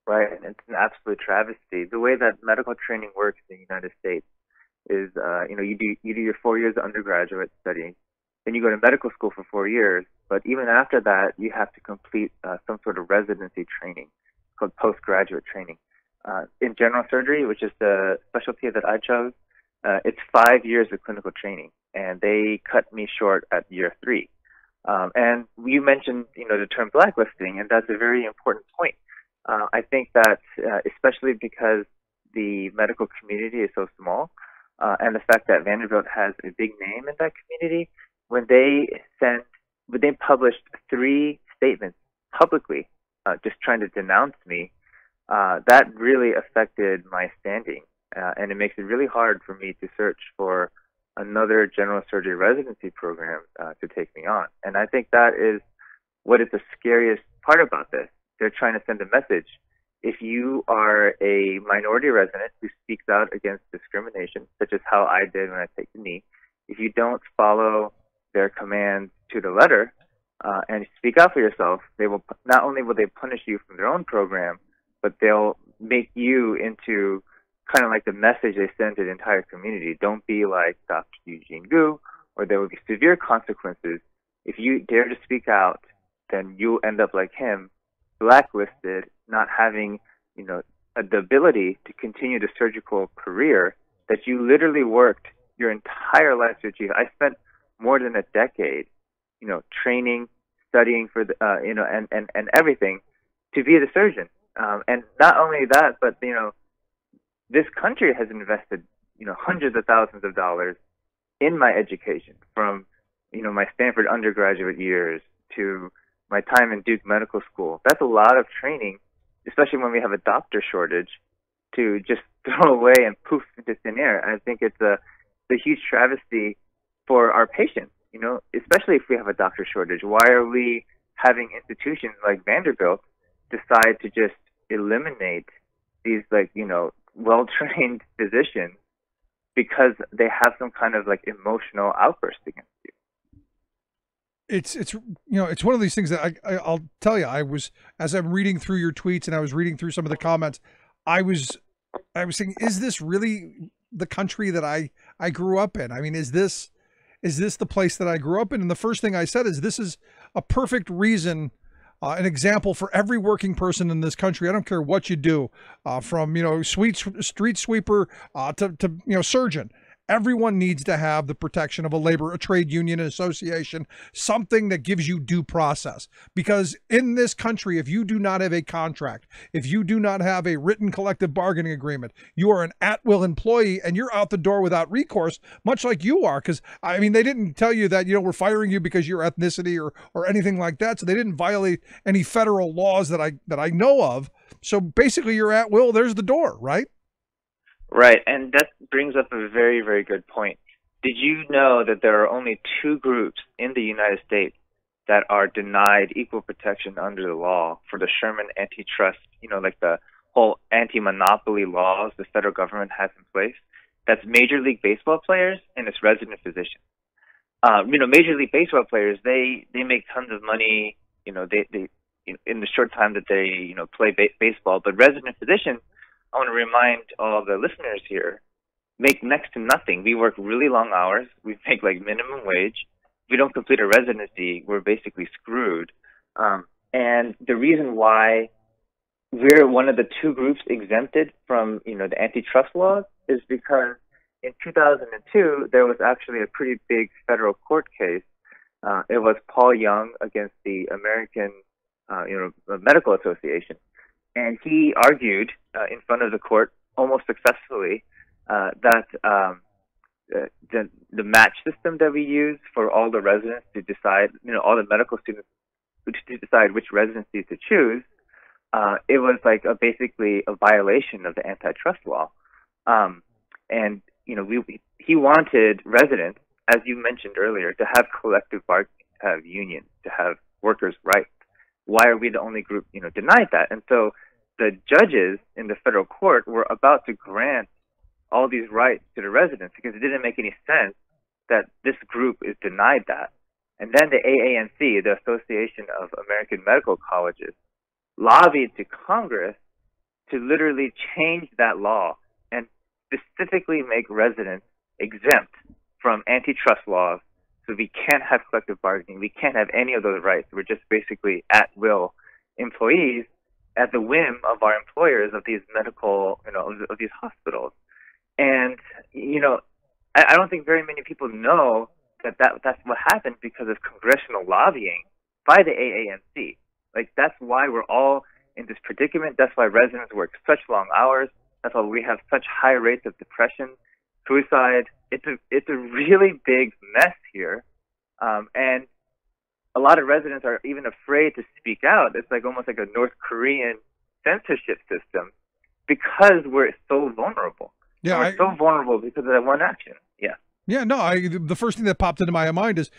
Right, and it's an absolute travesty. The way that medical training works in the United States is, you do your 4 years of undergraduate study, then you go to medical school for 4 years, but even after that, you have to complete some sort of residency training called postgraduate training. In general surgery, which is the specialty that I chose, it's 5 years of clinical training, and they cut me short at year 3. And you mentioned, the term blacklisting, and that's a very important point. I think that especially because the medical community is so small, and the fact that Vanderbilt has a big name in that community, when they published 3 statements publicly, just trying to denounce me, that really affected my standing, and it makes it really hard for me to search for another general surgery residency program to take me on. And I think that is what is the scariest part about this. They're trying to send a message. If you are a minority resident who speaks out against discrimination, such as how I did when I take the knee, if you don't follow their commands to the letter and speak out for yourself, they will not only will they punish you from their own program, but they'll make you into kind of like the message they send to the entire community. Don't be like Dr. Eugene Gu, or there will be severe consequences. If you dare to speak out, then you'll end up like him, blacklisted, not having, the ability to continue the surgical career that you literally worked your entire life to achieve. I spent more than a decade, training, studying for the, and everything to be the surgeon. And not only that, but, this country has invested, hundreds of thousands of dollars in my education, from, my Stanford undergraduate years to my time in Duke Medical School. That's a lot of training, especially when we have a doctor shortage, to just throw away and poof into thin air. And I think it's a huge travesty for our patients, especially if we have a doctor shortage. Why are we having institutions like Vanderbilt decide to just eliminate these, well-trained physicians because they have some kind of emotional outburst against you? It's one of these things that I'll tell you, as I'm reading through your tweets and I was reading through some of the comments, I was thinking, is this really the country that I grew up in? I mean, is this the place that I grew up in? And the first thing I said is, this is a perfect reason, an example for every working person in this country. I don't care what you do, from, street sweeper to surgeon. Everyone needs to have the protection of a trade union, association, something that gives you due process. Because in this country, if you do not have a contract, if you do not have a written collective bargaining agreement, you are an at-will employee and you're out the door without recourse, much like you are. Because, I mean, they didn't tell you that, we're firing you because your ethnicity or anything like that. So they didn't violate any federal laws that I know of. So basically you're at will. There's the door, right? Right, and that brings up a very, very good point. Did you know that there are only 2 groups in the United States that are denied equal protection under the law for the Sherman antitrust, the whole anti-monopoly laws the federal government has in place? That's Major League Baseball players and its resident physicians. Major League Baseball players, they make tons of money, they in the short time that they, play baseball, but resident physicians, I want to remind all the listeners here make next to nothing. We work really long hours. We make like minimum wage. If we don't complete a residency, we're basically screwed. And the reason why we're one of the two groups exempted from, the antitrust laws is because in 2002, there was actually a pretty big federal court case. It was Paul Young against the American, Medical Association. And he argued in front of the court almost successfully that the match system that we use for all the residents to decide, all the medical students to decide which residencies to choose, it was like basically a violation of the antitrust law. And he wanted residents, as you mentioned earlier, to have collective bargaining, to have unions, to have workers' rights. Why are we the only group, denied that? And so the judges in the federal court were about to grant all these rights to the residents because it didn't make any sense that this group is denied that. And then the AANC, the Association of American Medical Colleges, lobbied to Congress to literally change that law and specifically make residents exempt from antitrust laws. So we can't have collective bargaining. We can't have any of those rights. We're just basically at-will employees at the whim of our employers of these medical, of these hospitals. And, I don't think very many people know that's what happened because of congressional lobbying by the AANC. Like, that's why we're all in this predicament. That's why residents work such long hours. That's why we have such high rates of depression, suicide. It's a really big mess here. And a lot of residents are even afraid to speak out. It's like almost like a North Korean censorship system because we're so vulnerable. Yeah, we're so vulnerable because of that one action. Yeah. Yeah, no, the first thing that popped into my mind is,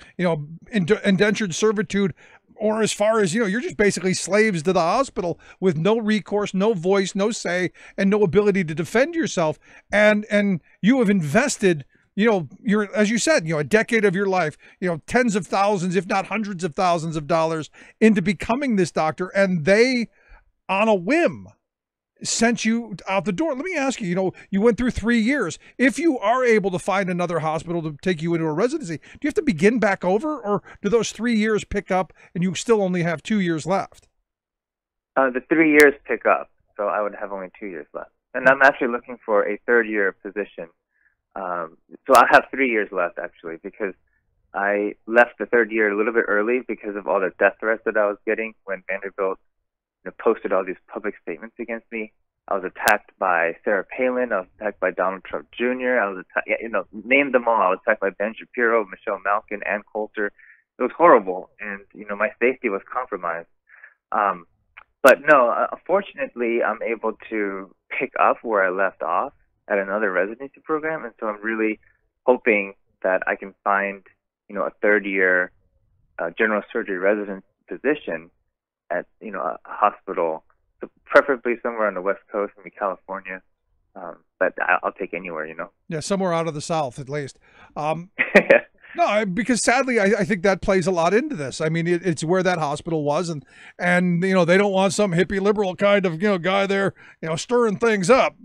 indentured servitude, or as far as, you're just basically slaves to the hospital with no recourse, no voice, no say, and no ability to defend yourself. And you have invested, as you said, a decade of your life, tens of thousands, if not hundreds of thousands of dollars into becoming this doctor. And they, on a whim, sent you out the door. Let me ask you, you went through 3 years. If you are able to find another hospital to take you into a residency, do you have to begin back over, or do those 3 years pick up and you still only have 2 years left? The 3 years pick up, so I would have only 2 years left. And I'm actually looking for a third-year position. So I'll have 3 years left, actually, because I left the third year a little bit early because of all the death threats that I was getting when Vanderbilt posted all these public statements against me. I was attacked by Sarah Palin. I was attacked by Donald Trump Jr. I was attacked, name them all. I was attacked by Ben Shapiro, Michelle Malkin, Ann Coulter. It was horrible, and my safety was compromised. But no, unfortunately, I'm able to pick up where I left off at another residency program, and so I'm really hoping that I can find, a third-year general surgery resident position at, a hospital, so preferably somewhere on the West Coast, maybe California. But I'll take anywhere, Yeah, somewhere out of the South, at least. No, because sadly, I think that plays a lot into this. I mean, it's where that hospital was, and they don't want some hippie liberal kind of guy there, stirring things up.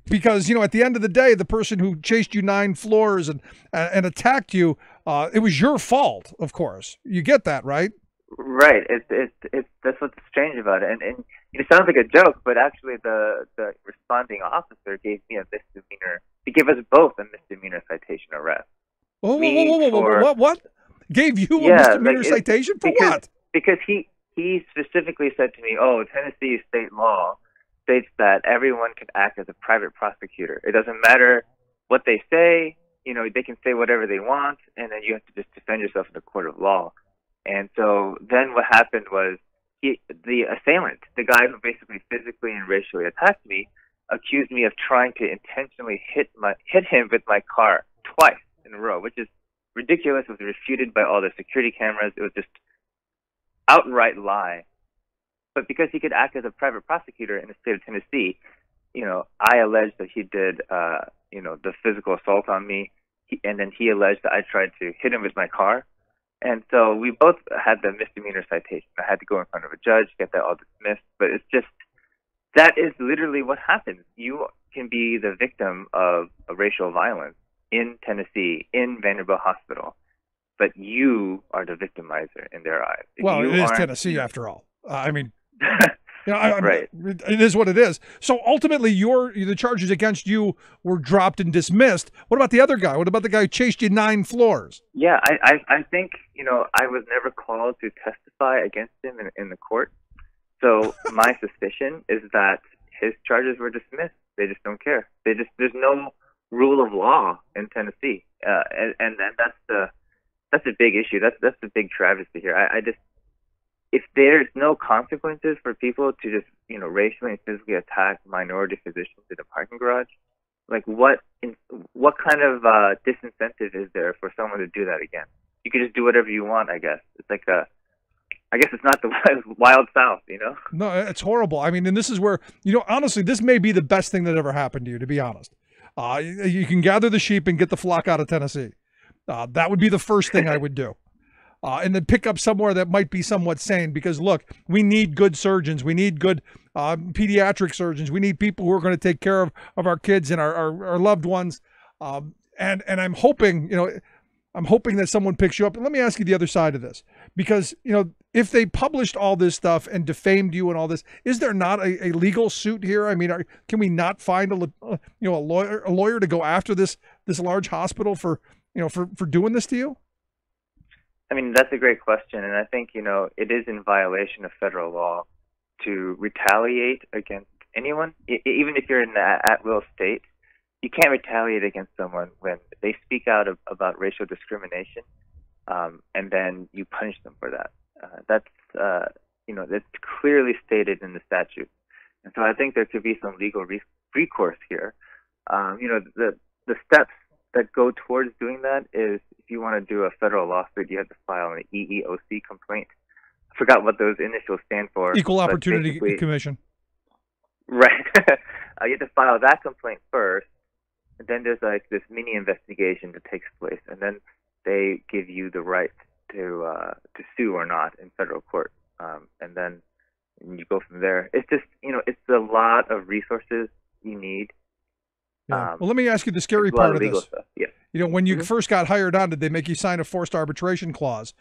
Because at the end of the day, the person who chased you 9 floors and attacked you, it was your fault. Of course, you get that, right? Right. It's that's what's strange about it, and it sounds like a joke, but actually the responding officer gave me a misdemeanor. He gave us both a misdemeanor citation arrest. Whoa! What? Gave you a misdemeanor citation for what? Because he specifically said to me, "Oh, Tennessee state law states that everyone can act as a private prosecutor. It doesn't matter what they say. They can say whatever they want, and then you have to just defend yourself in the court of law." And so then what happened was the assailant, the guy who basically physically and racially attacked me, accused me of trying to intentionally hit him with my car twice in a row, which is ridiculous. It was refuted by all the security cameras. It was just outright lie. But because he could act as a private prosecutor in the state of Tennessee, I alleged that he did, the physical assault on me, and then he alleged that I tried to hit him with my car. And so we both had the misdemeanor citation. I had to go in front of a judge, get that all dismissed. But it's just, that is literally what happens. You can be the victim of a racial violence in Tennessee, in Vanderbilt Hospital, but you are the victimizer in their eyes. Well, You it is aren't- Tennessee after all. I mean, Right. It is what it is. So ultimately, the charges against you were dropped and dismissed. What about the other guy? What about the guy who chased you 9 floors? Yeah, I think, I was never called to testify against him in the court. So my suspicion is that his charges were dismissed. They just don't care. There's no rule of law in Tennessee. And that's a big issue. That's the big travesty here. If there's no consequences for people to just, racially and physically attack minority physicians in a parking garage, like what kind of disincentive is there for someone to do that again? You can just do whatever you want, I guess. It's like I guess it's not the wild South, No, it's horrible. I mean, and this is where, honestly, this may be the best thing that ever happened to you, to be honest. You can gather the sheep and get the flock out of Tennessee. That would be the first thing I would do. And then pick up somewhere that might be somewhat sane, because look, we need good surgeons. We need good pediatric surgeons. We need people who are going to take care of our kids and our loved ones. And I'm hoping, I'm hoping that someone picks you up. And let me ask you the other side of this, because, if they published all this stuff and defamed you and all this, is there not a legal suit here? I mean, can we not find a lawyer to go after this large hospital for doing this to you? I mean, that's a great question, and I think, it is in violation of federal law to retaliate against anyone, even if you're in an at-will state. You can't retaliate against someone when they speak out about racial discrimination, and then you punish them for that. That's clearly stated in the statute. And so I think there could be some legal recourse here. The steps that go towards doing that is, if you want to do a federal lawsuit, you have to file an EEOC complaint. I forgot what those initials stand for. Equal Opportunity Commission. Right. You have to file that complaint first, and then there's like this mini investigation that takes place, and then they give you the right to sue or not in federal court, and then you go from there. It's just, it's a lot of resources you need. Yeah. Well, let me ask you the scary part of this. Stuff. Yeah. When you first got hired on, did they make you sign a forced arbitration clause?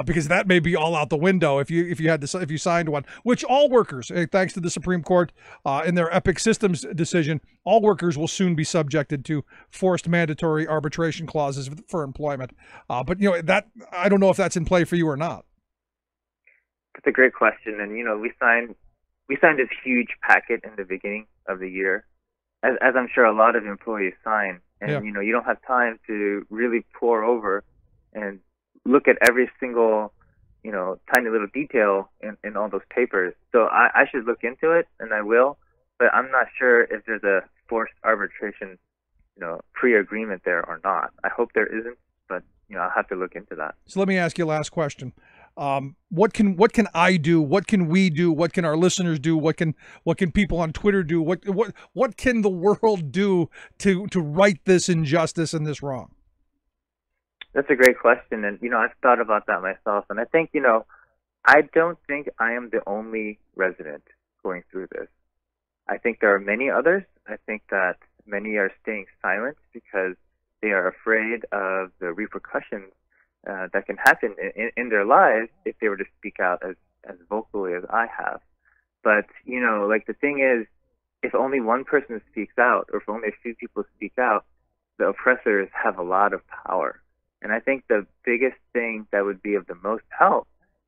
Because that may be all out the window if you signed one. Which all workers, thanks to the Supreme Court in their Epic Systems decision, all workers will soon be subjected to forced mandatory arbitration clauses for employment. But that, I don't know if that's in play for you or not. That's a great question, and we signed this huge packet in the beginning of the year, as I'm sure a lot of employees sign. And, yeah. You don't have time to really pore over and look at every single, tiny little detail in all those papers. So I should look into it, and I will, but I'm not sure if there's a forced arbitration, pre-agreement there or not. I hope there isn't, but, I'll have to look into that. So let me ask you a last question. What can I do? What can we do? What can our listeners do? What can people on Twitter do? What can the world do to right this injustice and this wrong? That's a great question, and I've thought about that myself, and I think I don't think I am the only resident going through this. I think there are many others. I think that many are staying silent because they are afraid of the repercussions that can happen in their lives if they were to speak out as vocally as I have. But, the thing is, if only one person speaks out, or if only a few people speak out, the oppressors have a lot of power. And I think the biggest thing that would be of the most help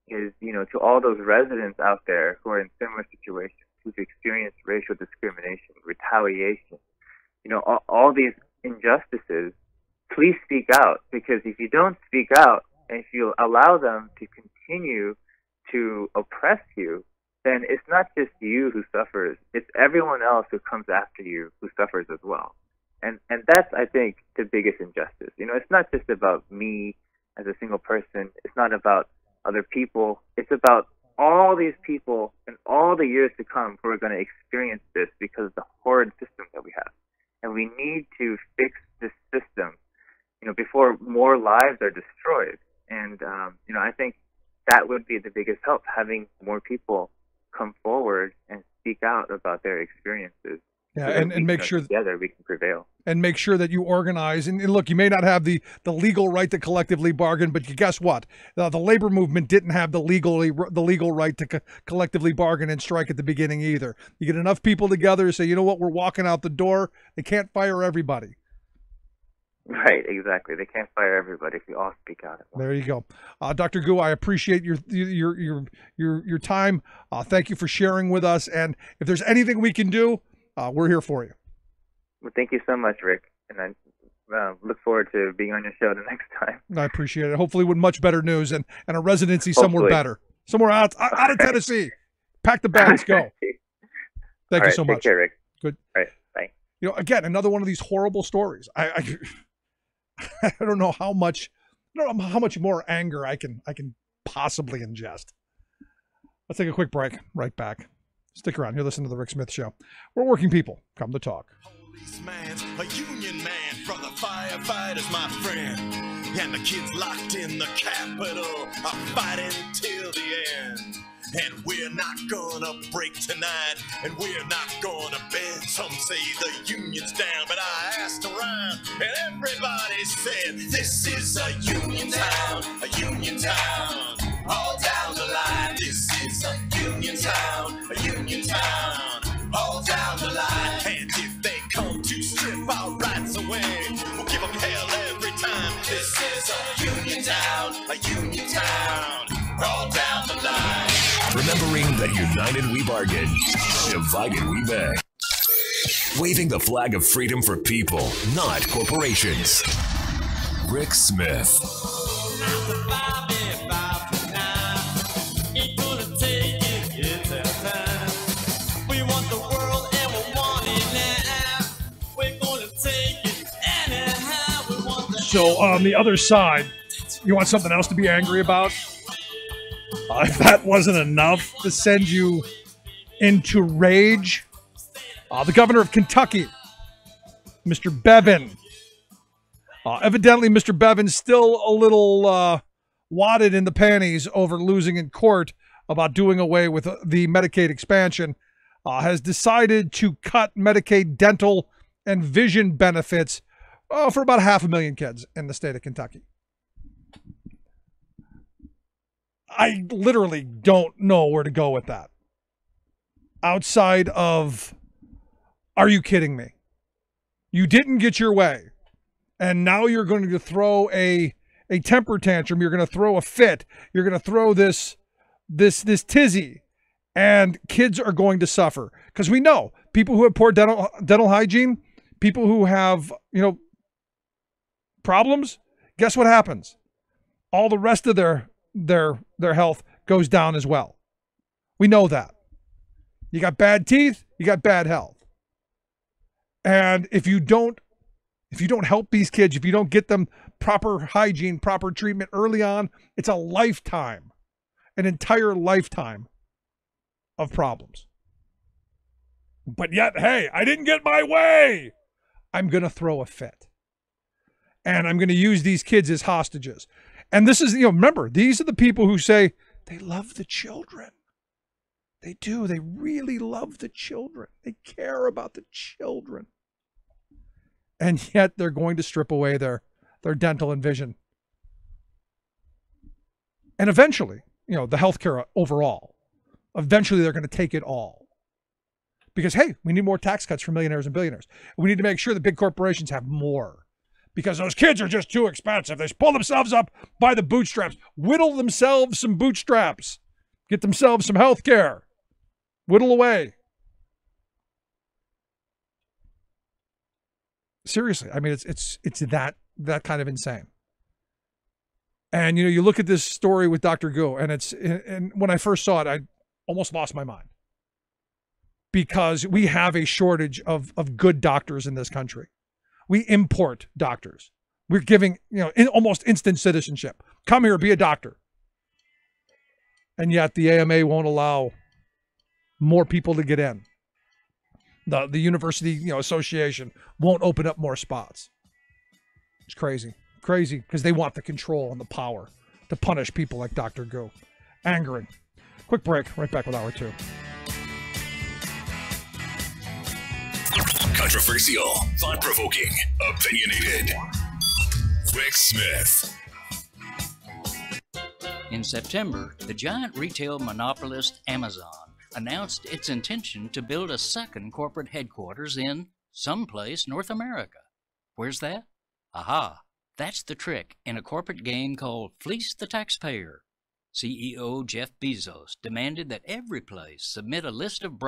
is, to all those residents out there who are in similar situations, who've experienced racial discrimination, retaliation, all these injustices, please speak out, because if you don't speak out and if you allow them to continue to oppress you, then it's not just you who suffers, it's everyone else who comes after you who suffers as well. And that's, I think, the biggest injustice. It's not just about me as a single person. It's not about other people. It's about all these people and all the years to come who are going to experience this because of the horrid system that we have. And we need to fix this system, before more lives are destroyed. And, I think that would be the biggest help, having more people come forward and speak out about their experiences Yeah, So and make sure together we can prevail. And make sure that you organize. And look, you may not have the legal right to collectively bargain, but guess what? The labor movement didn't have the legal right to collectively bargain and strike at the beginning either. You get enough people together to say, you know what, we're walking out the door. They can't fire everybody. Right, exactly. They can't fire everybody if you all speak out. There you go, Dr. Gu. I appreciate your time. Thank you for sharing with us. And if there's anything we can do, we're here for you. Well, thank you so much, Rick. And I look forward to being on your show the next time. I appreciate it. Hopefully with much better news and a residency somewhere better. Somewhere out of Tennessee. Pack the bags, go. Thank you so much. Take care, Rick. Good. All right, bye. You know, again, another one of these horrible stories. I don't know how much more anger I can possibly ingest. Let's take a quick break. Right back. Stick around. You're listening to the Rick Smith Show. We're working people. Come to talk. Policeman's a union man from the firefighters, my friend. And the kids locked in the Capitol are fighting till the end. And we're not gonna break tonight, and we're not gonna bend. Some say the union's down, but I asked around, and everybody said, this is a union town, all down the line. This is a union town, all down the line. And if they come to strip our rights away, we'll give them hell every time. This is a union town, all down the line. Remembering that united we bargain, divided we beg. Waving the flag of freedom for people, not corporations. Rick Smith. So on the other side, you want something else to be angry about? If that wasn't enough to send you into rage, the governor of Kentucky, Mr. Bevin. Evidently, Mr. Bevin's still a little wadded in the panties over losing in court about doing away with the Medicaid expansion, has decided to cut Medicaid dental and vision benefits for about 500,000 kids in the state of Kentucky. I literally don't know where to go with that. Outside of, are you kidding me? You didn't get your way, and now you're going to throw a temper tantrum. You're going to throw a fit. You're going to throw this tizzy, and kids are going to suffer. Because we know people who have poor dental hygiene, people who have, problems, guess what happens? All the rest of their health goes down as well. We know that. You got bad teeth, you got bad health. And if you don't help these kids, if you don't get them proper hygiene, proper treatment early on, it's a lifetime, an entire lifetime of problems. But yet, hey, I didn't get my way. I'm going to throw a fit. And I'm going to use these kids as hostages. And this is, remember, these are the people who say they love the children. They do. They really love the children. They care about the children. And yet they're going to strip away their dental and vision. And eventually, the healthcare overall, eventually they're going to take it all. Because, hey, we need more tax cuts for millionaires and billionaires. We need to make sure that big corporations have more. Because those kids are just too expensive. They pull themselves up by the bootstraps. Whittle themselves some bootstraps. Get themselves some health care. Whittle away. Seriously, I mean, it's that kind of insane. And, you look at this story with Dr. Gu, and when I first saw it, I almost lost my mind. Because we have a shortage of good doctors in this country. We import doctors. We're giving, almost instant citizenship. Come here, be a doctor. And yet the AMA won't allow more people to get in. The university, association won't open up more spots. It's crazy. Crazy because they want the control and the power to punish people like Dr. Gu. Angering. Quick break. Right back with hour 2. Controversial, thought-provoking, opinionated. Rick Smith. In September, the giant retail monopolist Amazon announced its intention to build a second corporate headquarters in someplace North America. Where's that? Aha! That's the trick in a corporate game called Fleece the Taxpayer. CEO Jeff Bezos demanded that every place submit a list of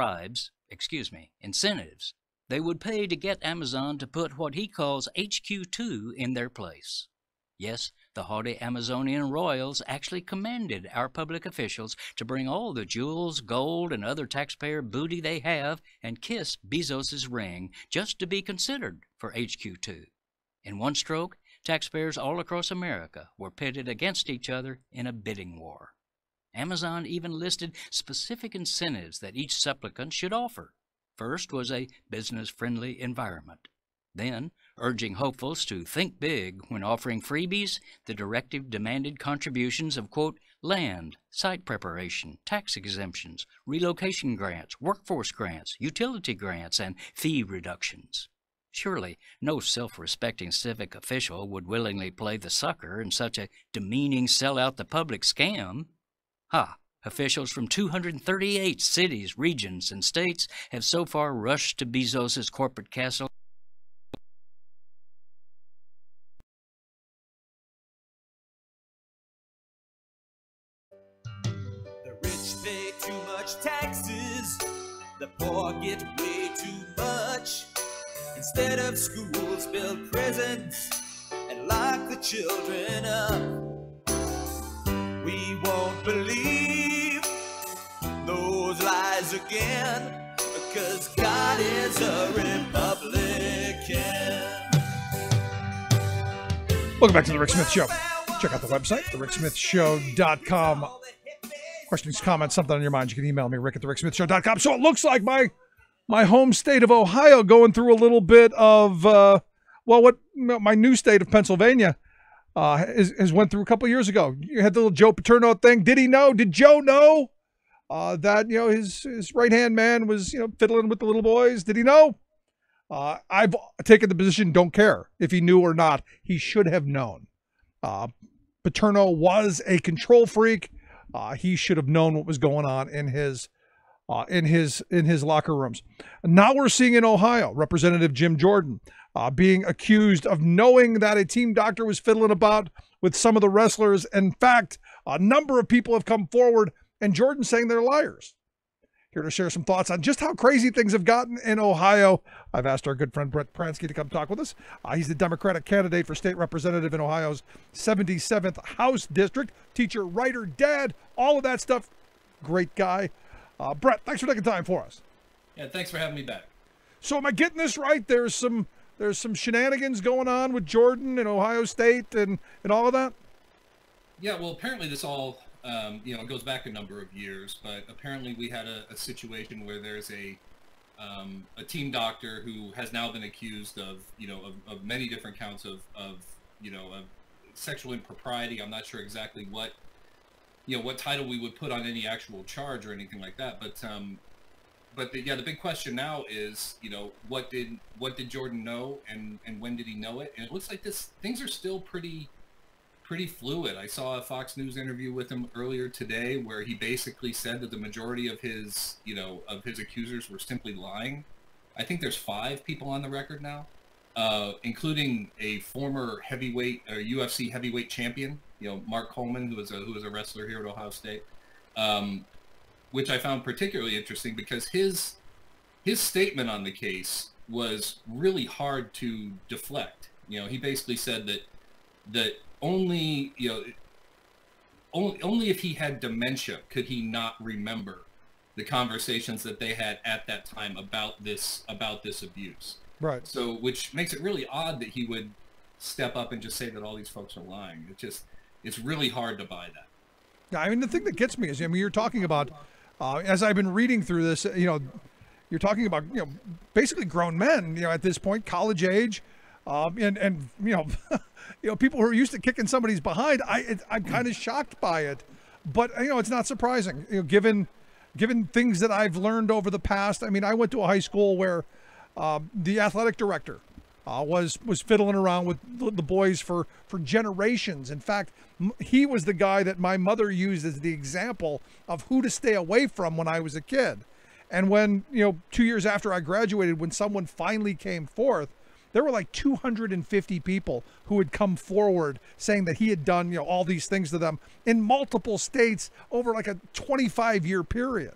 incentives they would pay to get Amazon to put what he calls HQ2 in their place. Yes, the haughty Amazonian royals actually commanded our public officials to bring all the jewels, gold, and other taxpayer booty they have and kiss Bezos's ring just to be considered for HQ2. In one stroke, taxpayers all across America were pitted against each other in a bidding war. Amazon even listed specific incentives that each supplicant should offer. First was a business-friendly environment. Then, urging hopefuls to think big when offering freebies, the directive demanded contributions of, quote, land, site preparation, tax exemptions, relocation grants, workforce grants, utility grants, and fee reductions. Surely, no self-respecting civic official would willingly play the sucker in such a demeaning sell-out-the-public scam. Officials from 238 cities, regions, and states have so far rushed to Bezos's corporate castle. The rich pay too much taxes, the poor get way too much. Instead of schools, build prisons and lock the children up. We won't believe those lies again, because God is a Republican. Welcome back to The Rick Smith Show. Check out the website, thericksmithshow.com. Questions, comments, something on your mind, you can email me, rick@thericksmithshow.com. So it looks like my home state of Ohio going through a little bit of, my new state of Pennsylvania has went through a couple years ago. You had the little Joe Paterno thing. Did he know? Did Joe know that, his right-hand man was, fiddling with the little boys? Did he know? I've taken the position, don't care if he knew or not. He should have known. Paterno was a control freak. He should have known what was going on in his locker rooms. Now we're seeing in Ohio, Representative Jim Jordan being accused of knowing that a team doctor was fiddling about with some of the wrestlers. In fact, a number of people have come forward, and Jordan saying they're liars. Here to share some thoughts on just how crazy things have gotten in Ohio, I've asked our good friend Brett Pransky to come talk with us. He's the Democratic candidate for state representative in Ohio's 77th House District. Teacher, writer, dad, all of that stuff. Great guy. Brett, thanks for taking time for us. Yeah, thanks for having me back. So am I getting this right? There's some shenanigans going on with Jordan and Ohio State and all of that? Yeah, well, apparently this all, goes back a number of years, but apparently we had a situation where there's a team doctor who has now been accused of many different counts of sexual impropriety. I'm not sure exactly what title we would put on any actual charge or anything like that, but the big question now is, what did Jordan know and when did he know it? And it looks like things are still pretty fluid. I saw a Fox News interview with him earlier today where he basically said that the majority of his accusers were simply lying. I think there's 5 people on the record now, including a former UFC heavyweight champion, Mark Coleman, who was a wrestler here at Ohio State, which I found particularly interesting because his statement on the case was really hard to deflect. He basically said that only if he had dementia could he not remember the conversations that they had at that time about this abuse. Right. So, which makes it really odd that he would step up and just say that all these folks are lying. It's really hard to buy that. Yeah, I mean, the thing that gets me is, you're talking about, as I've been reading through this, you're talking about, basically grown men, at this point, college age, and people who are used to kicking somebody's behind. I'm kind of shocked by it, but it's not surprising, given things that I've learned over the past. I mean, I went to a high school where The athletic director was fiddling around with the boys for generations. In fact, he was the guy that my mother used as the example of who to stay away from when I was a kid. And when, 2 years after I graduated, when someone finally came forth, there were like 250 people who had come forward saying that he had done, all these things to them in multiple states over like a 25-year period.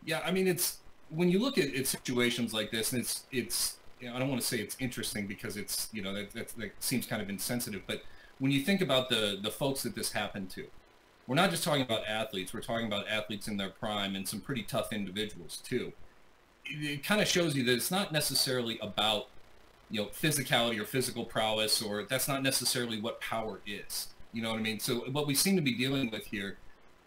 Yeah, I mean, it's when you look at situations like this, and it's I don't want to say it's interesting because it's that seems kind of insensitive, but when you think about the folks that this happened to, we're not just talking about athletes, we're talking about athletes in their prime and some pretty tough individuals too. It kind of shows you that it's not necessarily about physicality or physical prowess, or that's not necessarily what power is. You know what I mean? So what we seem to be dealing with here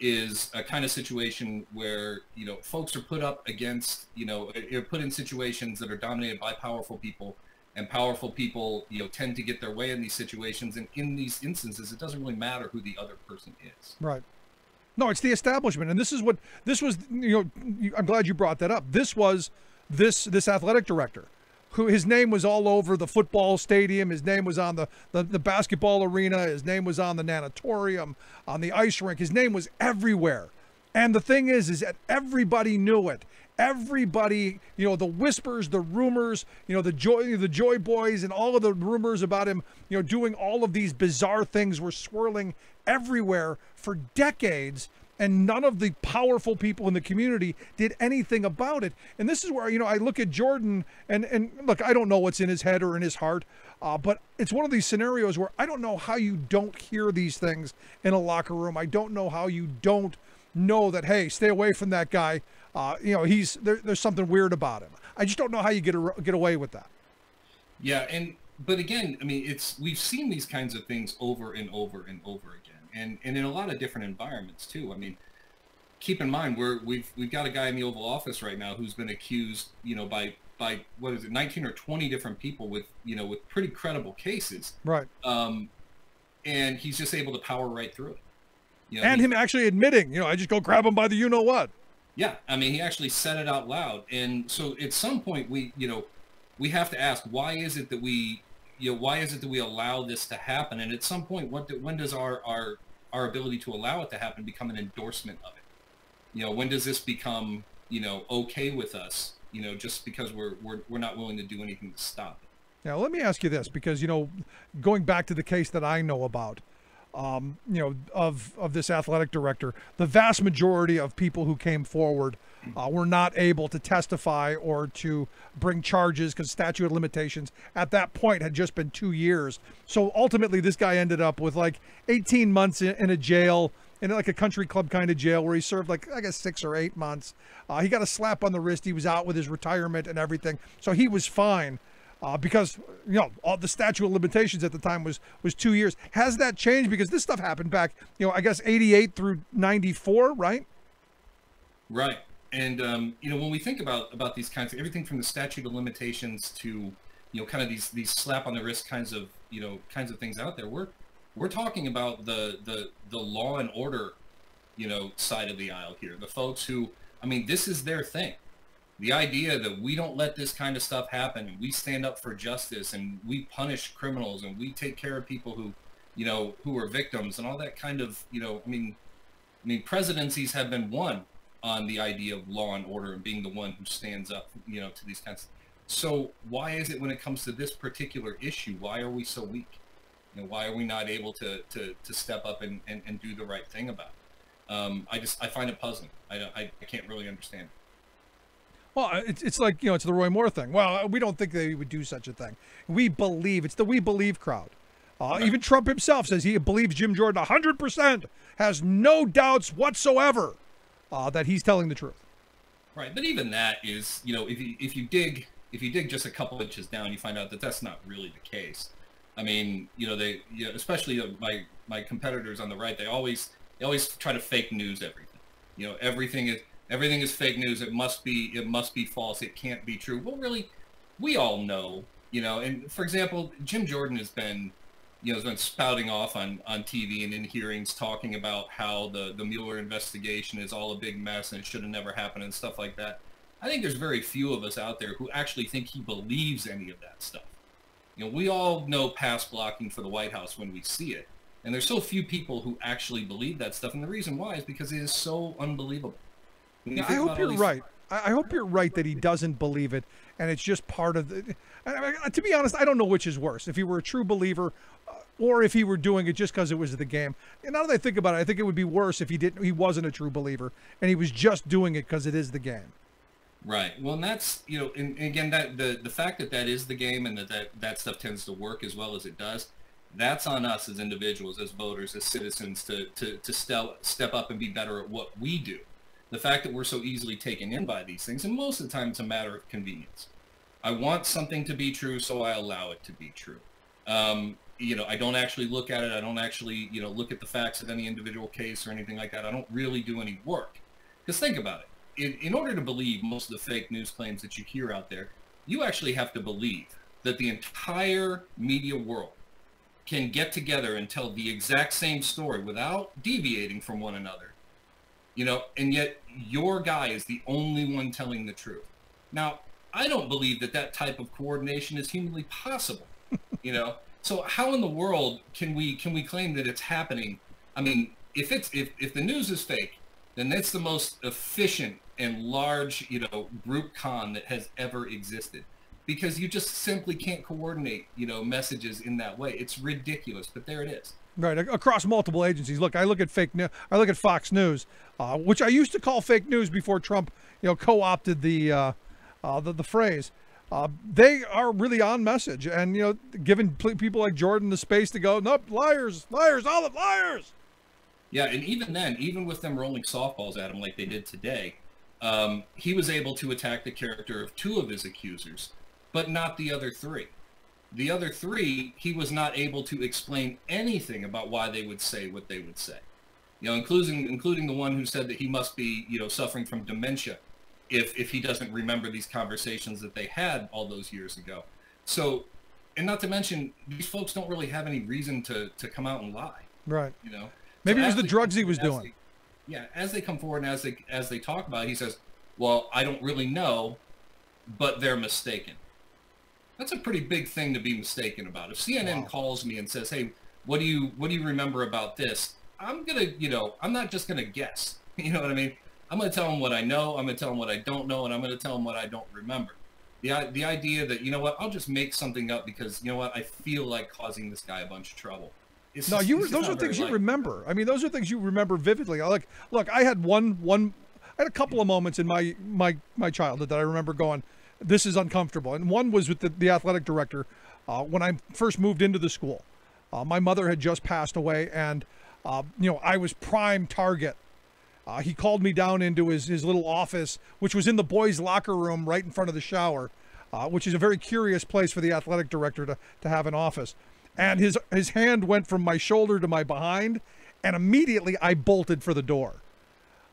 is a kind of situation where, folks are put up against, you're put in situations that are dominated by powerful people, and powerful people, tend to get their way in these situations. And in these instances, it doesn't really matter who the other person is. Right. No, it's the establishment. And this was, I'm glad you brought that up. This was this athletic director, who his name was all over the football stadium. His name was on the basketball arena. His name was on the natatorium, on the ice rink. His name was everywhere. And the thing is that everybody knew it. Everybody, the whispers, the rumors, the Joy Boys and all of the rumors about him, doing all of these bizarre things were swirling everywhere for decades. And none of the powerful people in the community did anything about it. And this is where, I look at Jordan and look, I don't know what's in his head or in his heart, but it's one of ththese scenarios where I don't know how you don't hear these things in a locker room. I don't know how you don't know that, hey, stay away from that guy. There's something weird about him. I just don't know how you get away with that. Yeah. But again, I mean, we've seen these kinds of things over and over and over again. And in a lot of different environments too. I mean, keep in mind we've got a guy in the Oval Office right now who's been accused, by what is it, 19 or 20 different people with with pretty credible cases. Right. And he's just able to power right through it. And him actually admitting, I just go grab him by the what. Yeah, I mean, he actually said it out loud. And so at some point we have to ask, why is it that we allow this to happen? And at some point, when does our ability to allow it to happen become an endorsement of it? When does this become, okay with us, just because we're not willing to do anything to stop it? Now, let me ask you this, because, going back to the case that I know about, of this athletic director, the vast majority of people who came forward were not able to testify or to bring charges because statute of limitations at that point had just been 2 years. So ultimately, this guy ended up with like 18 months in a jail, in like a country club kind of jail, where he served like, I guess, 6 or 8 months. He got a slap on the wrist. He was out with his retirement and everything. So he was fine. Because, all the statute of limitations at the time was 2 years. Has that changed? Because this stuff happened back, I guess, 88 through 94, right? Right. And, when we think about these kinds of, everything from the statute of limitations to, kind of these slap on the wrist kinds of things out there, we're talking about the law and order, side of the aisle here. The folks who, I mean, this is their thing. The idea that we don't let this kind of stuff happen, and we stand up for justice, and we punish criminals, and we take care of people who, who are victims, and all that kind of, I mean, presidencies have been won on the idea of law and order and being the one who stands up, to these kinds of. So why is it when it comes to this particular issue, why are we so weak? Why are we not able to step up and do the right thing about it? I find it puzzling. I can't really understand it. Well, it's like, it's the Roy Moore thing. Well, we don't think they would do such a thing. We believe. It's the we believe crowd. Even Trump himself says he believes Jim Jordan 100%, has no doubts whatsoever that he's telling the truth. Right, but even that is, if you dig just a couple inches down, you find out that that's not really the case. I mean, especially my competitors on the right, they always try to fake news everything. Everything is fake news. It must be false. It can't be true. Well, really, we all know, and for example, Jim Jordan has been spouting off on TV and in hearings talking about how the Mueller investigation is all a big mess and it should have never happened and stuff like that. I think there's very few of us out there who actually think he believes any of that stuff. You know, we all know pass blocking for the White House when we see it. And there's so few people who actually believe that stuff. And the reason why is because it is so unbelievable. Yeah, I hope you're right. I hope you're right that he doesn't believe it, and it's just part of the... to be honest, I don't know which is worse. If he were a true believer, or if he were doing it just because it was the game. And now that I think about it, I think it would be worse if he wasn't a true believer, and he was just doing it because it is the game. Right. Well, and that's, you know, and again, that the fact that that is the game and that stuff tends to work as well as it does, that's on us as individuals, as voters, as citizens to step up and be better at what we do. The fact that we're so easily taken in by these things, and most of the time it's a matter of convenience. I want something to be true, so I allow it to be true. You know, I don't actually look at it. I don't actually, you know, look at the facts of any individual case or anything like that. I don't really do any work. Because think about it. In order to believe most of the fake news claims that you hear out there, you actually have to believe that the entire media world can get together and tell the exact same story without deviating from one another. You know, and yet your guy is the only one telling the truth. Now, I don't believe that type of coordination is humanly possible, you know? So how in the world can we claim that it's happening? I mean, if the news is fake, then that's the most efficient and large, you know, group con that has ever existed, because you just simply can't coordinate, you know, messages in that way. It's ridiculous, but there it is. Right, across multiple agencies. Look, I look at fake news. I look at Fox News, which I used to call fake news before Trump, you know, co-opted the phrase. They are really on message, and you know, giving people like Jordan the space to go, nope, liars, liars, all of liars. Yeah, and even then, even with them rolling softballs at him like they did today, he was able to attack the character of 2 of his accusers, but not the other 3. The other 3, he was not able to explain anything about why they would say what they would say. You know, including the one who said that he must be, you know, suffering from dementia if he doesn't remember these conversations that they had all those years ago. So, and not to mention, these folks don't really have any reason to come out and lie. Right. You know? Maybe it was the drugs he was doing. As they come forward and as they talk about it, he says, well, I don't really know, but they're mistaken. That's a pretty big thing to be mistaken about. If CNN calls me and says, hey, what do you remember about this? I'm gonna, you know, I'm not just gonna guess. You know what I mean? I'm gonna tell them what I know, I'm gonna tell them what I don't know, and I'm gonna tell them what I don't remember. The idea that, you know what, I'll just make something up because, you know what, I feel like causing this guy a bunch of trouble. Those are things you remember. I mean, those are things you remember vividly. Look, I had I had a couple of moments in my childhood that I remember going, this is uncomfortable. And one was with the athletic director when I first moved into the school. My mother had just passed away, and you know, I was prime target. He called me down into his little office, which was in the boys' locker room right in front of the shower, which is a very curious place for the athletic director to have an office. And his hand went from my shoulder to my behind, and immediately I bolted for the door.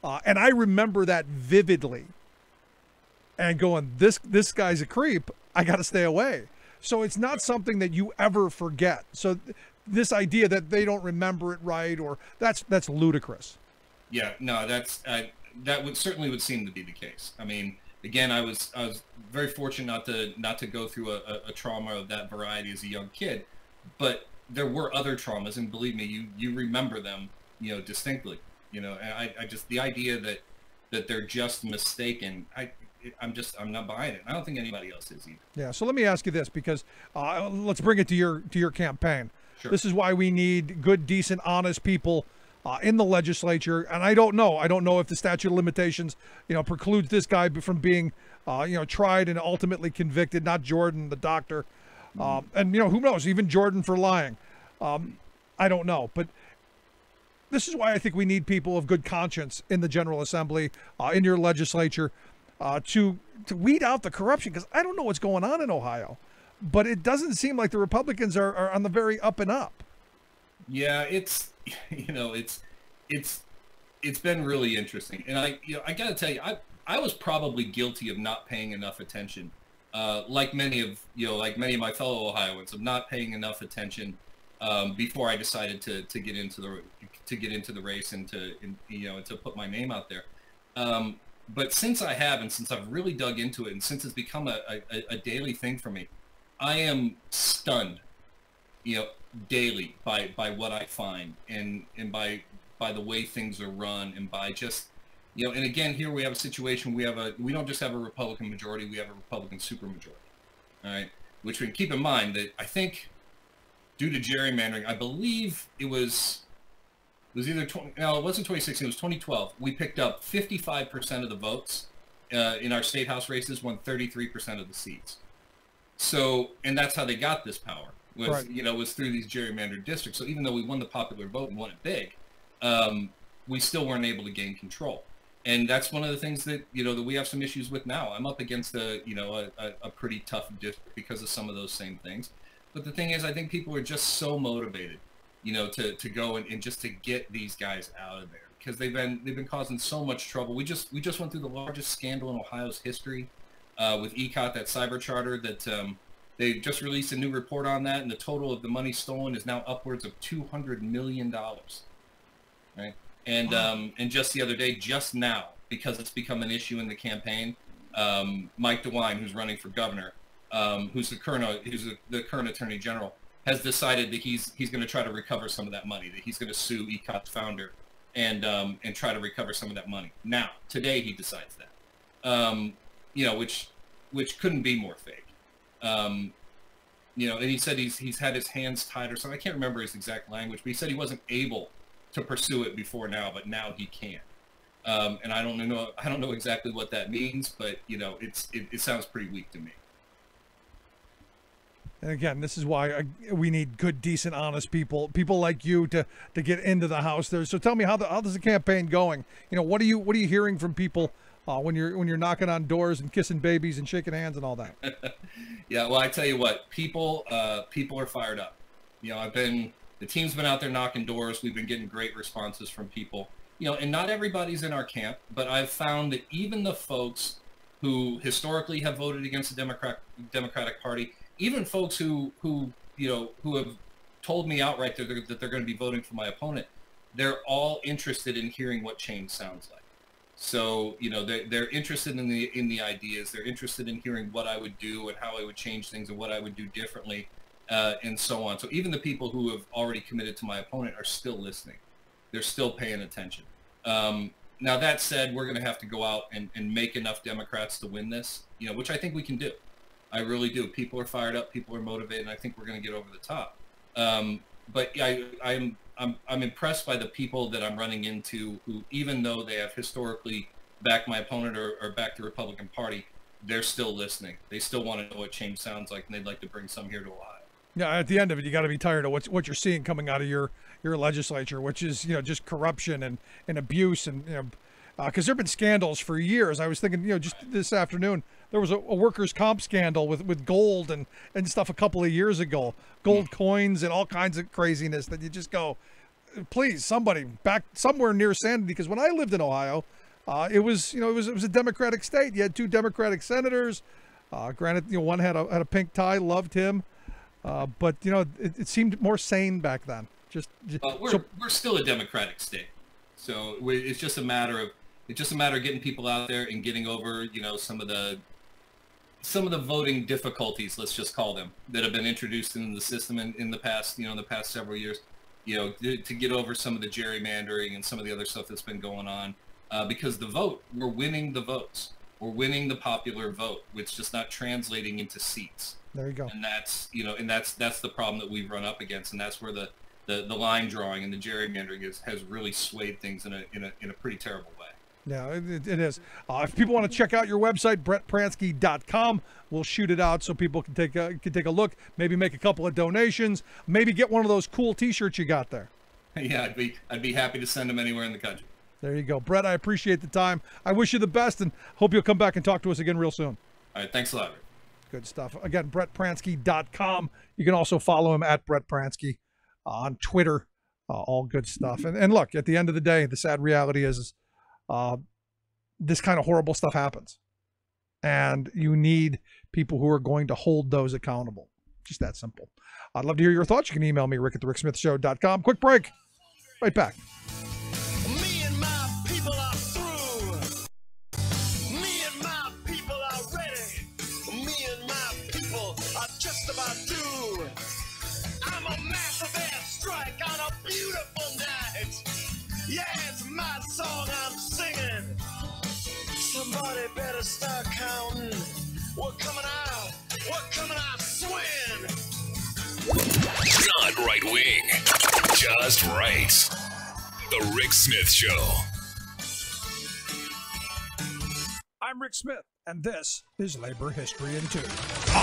And I remember that vividly. And going, this guy's a creep. I got to stay away. So it's not something that you ever forget. So this idea that they don't remember it right, or that's ludicrous. Yeah, no, that would certainly seem to be the case. I mean, again, I was very fortunate not to go through a trauma of that variety as a young kid, but there were other traumas, and believe me, you remember them, you know, distinctly. You know, and I just, the idea that they're just mistaken, I'm not buying it. I don't think anybody else is either. Yeah. So let me ask you this, because let's bring it to your campaign. Sure. This is why we need good, decent, honest people in the legislature. And I don't know if the statute of limitations, you know, precludes this guy from being, you know, tried and ultimately convicted. Not Jordan, the doctor, and you know, who knows? Even Jordan for lying. I don't know, but. This is why I think we need people of good conscience in the General Assembly, in your legislature, to weed out the corruption, because I don't know what's going on in Ohio, but it doesn't seem like the Republicans are on the very up and up. Yeah, it's, you know, it's been really interesting, and I got to tell you, I was probably guilty of not paying enough attention, like many of my fellow Ohioans, of not paying enough attention before I decided to get into the race and to put my name out there. But since I have, and since I've really dug into it, and since it's become a daily thing for me, I am stunned, daily by what I find, and by the way things are run, and by just, and again, here we have a situation, we don't just have a Republican majority, we have a Republican supermajority, all right? Which we can keep in mind that I think due to gerrymandering, I believe it was either it wasn't 2016, it was 2012. We picked up 55% of the votes in our state house races, won 33% of the seats. So, and that's how they got this power, was, right. Was through these gerrymandered districts. So even though we won the popular vote and won it big, we still weren't able to gain control. And that's one of the things that, that we have some issues with now. I'm up against a pretty tough district because of some of those same things. But the thing is, I think people are just so motivated, to go and just to get these guys out of there, because they've been causing so much trouble. We just went through the largest scandal in Ohio's history with ECOT, that cyber charter that they just released a new report on that, and the total of the money stolen is now upwards of $200 million. Right? And and just the other day, just now, because it's become an issue in the campaign, Mike DeWine, who's running for governor, who's the current attorney general, has decided that he's going to try to recover some of that money, that he's going to sue ECOT's founder and try to recover some of that money. Now, today he decides that, which couldn't be more fake. And he said he's had his hands tied or something. I can't remember his exact language, but he said he wasn't able to pursue it before now, but now he can. And I don't know exactly what that means, but it sounds pretty weak to me. And again, this is why we need good, decent, honest people like you to get into the House there. So tell me, how does the campaign going? What are you hearing from people when you're knocking on doors and kissing babies and shaking hands and all that? Yeah, well, I tell you what, people are fired up. The team's been out there knocking doors. We've been getting great responses from people. And not everybody's in our camp, but I've found that even the folks who historically have voted against the Democratic Party, even folks who have told me outright that they're going to be voting for my opponent, they're all interested in hearing what change sounds like. So, they're interested in the ideas. They're interested in hearing what I would do and how I would change things and what I would do differently, and so on. So even the people who have already committed to my opponent are still listening. They're still paying attention. Now, that said, we're going to have to go out and make enough Democrats to win this, which I think we can do. I really do. People are fired up. People are motivated, and I think we're going to get over the top. But I'm impressed by the people that I'm running into who, even though they have historically backed my opponent or backed the Republican Party, they're still listening. They still want to know what change sounds like, and they'd like to bring some here to Ohio. Yeah, at the end of it, you got to be tired of what you're seeing coming out of your legislature, which is just corruption and abuse, and because there've been scandals for years. I was thinking, just this afternoon, there was a workers' comp scandal with gold and stuff a couple of years ago, gold coins and all kinds of craziness that you just go, please, somebody back somewhere near sanity. Because when I lived in Ohio, it was a Democratic state. You had 2 Democratic senators. Granted, one had a pink tie, loved him. But it seemed more sane back then. We're still a Democratic state, so it's just a matter of getting people out there and getting over some of the voting difficulties, let's just call them, that have been introduced into the system in the past several years. To get over some of the gerrymandering and some of the other stuff that's been going on, because we're winning the votes. We're winning the popular vote. It's just not translating into seats. There you go. And that's that's the problem that we've run up against, and that's where the line drawing and the gerrymandering has really swayed things in a pretty terrible way. Yeah, it is. If people want to check out your website, brettpransky.com, we'll shoot it out so people can take a look, maybe make a couple of donations, maybe get one of those cool T-shirts you got there. Yeah, I'd be happy to send them anywhere in the country. There you go. Brett, I appreciate the time. I wish you the best and hope you'll come back and talk to us again real soon. All right, thanks a lot, Rick. Good stuff. Again, brettpransky.com. You can also follow him at Brett Pransky on Twitter. All good stuff. And look, at the end of the day, the sad reality is this kind of horrible stuff happens. And you need people who are going to hold those accountable. Just that simple. I'd love to hear your thoughts. You can email me, rick@thericksmithshow.com. Quick break. Right back. Me and my people are through. better start counting. We're coming out swinging. Not right wing, just right. The Rick Smith Show. I'm Rick Smith, and this is Labor History in 2.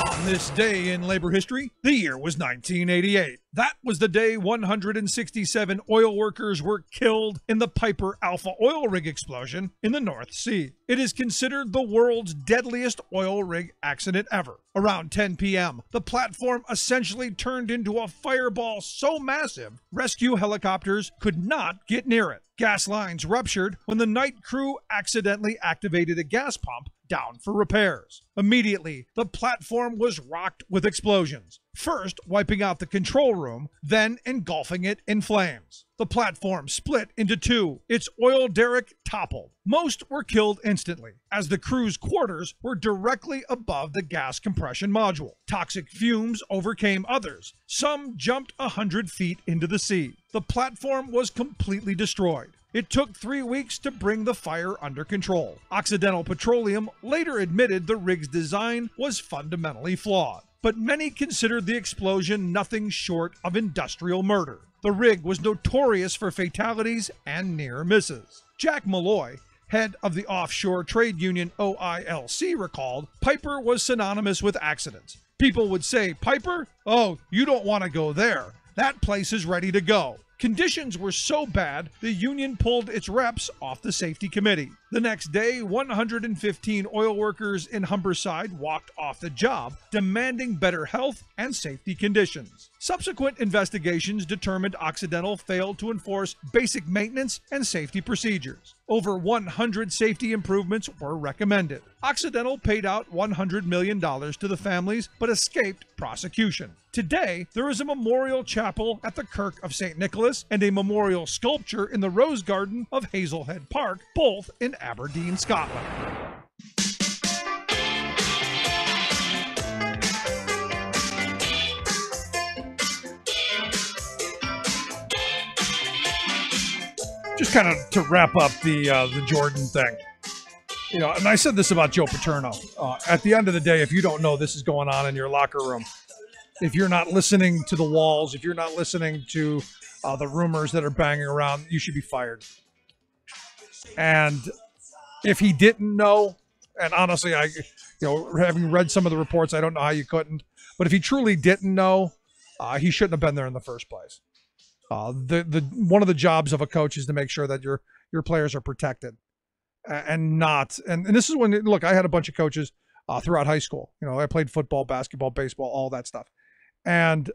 On this day in labor history, the year was 1988. That was the day 167 oil workers were killed in the Piper Alpha oil rig explosion in the North Sea. It is considered the world's deadliest oil rig accident ever. Around 10 p.m., the platform essentially turned into a fireball so massive, rescue helicopters could not get near it. Gas lines ruptured when the night crew accidentally activated a gas pump down for repairs. Immediately, the platform was rocked with explosions, first wiping out the control room, then engulfing it in flames. The platform split into two. Its oil derrick toppled. Most were killed instantly, as the crew's quarters were directly above the gas compression module. Toxic fumes overcame others. Some jumped 100 feet into the sea. The platform was completely destroyed. It took 3 weeks to bring the fire under control. Occidental Petroleum later admitted the rig's design was fundamentally flawed, but many considered the explosion nothing short of industrial murder. The rig was notorious for fatalities and near misses. Jack Malloy, head of the offshore trade union OILC, recalled, Piper was synonymous with accidents. People would say, Piper? Oh, you don't want to go there. That place is ready to go. Conditions were so bad, the union pulled its reps off the safety committee. The next day, 115 oil workers in Humberside walked off the job, demanding better health and safety conditions. Subsequent investigations determined Occidental failed to enforce basic maintenance and safety procedures. Over 100 safety improvements were recommended. Occidental paid out $100 million to the families, but escaped prosecution. Today, there is a memorial chapel at the Kirk of St. Nicholas and a memorial sculpture in the Rose Garden of Hazelhead Park, both in Aberdeen, Scotland. Just kind of to wrap up the Jordan thing, you know, and I said this about Joe Paterno. At the end of the day, if you don't know this is going on in your locker room, if you're not listening to the walls, if you're not listening to the rumors that are banging around, you should be fired. And if he didn't know, and honestly, having read some of the reports, I don't know how you couldn't. But if he truly didn't know, he shouldn't have been there in the first place. One of the jobs of a coach is to make sure that your players are protected, and not. And this is when, look, I had a bunch of coaches throughout high school. You know, I played football, basketball, baseball, all that stuff, and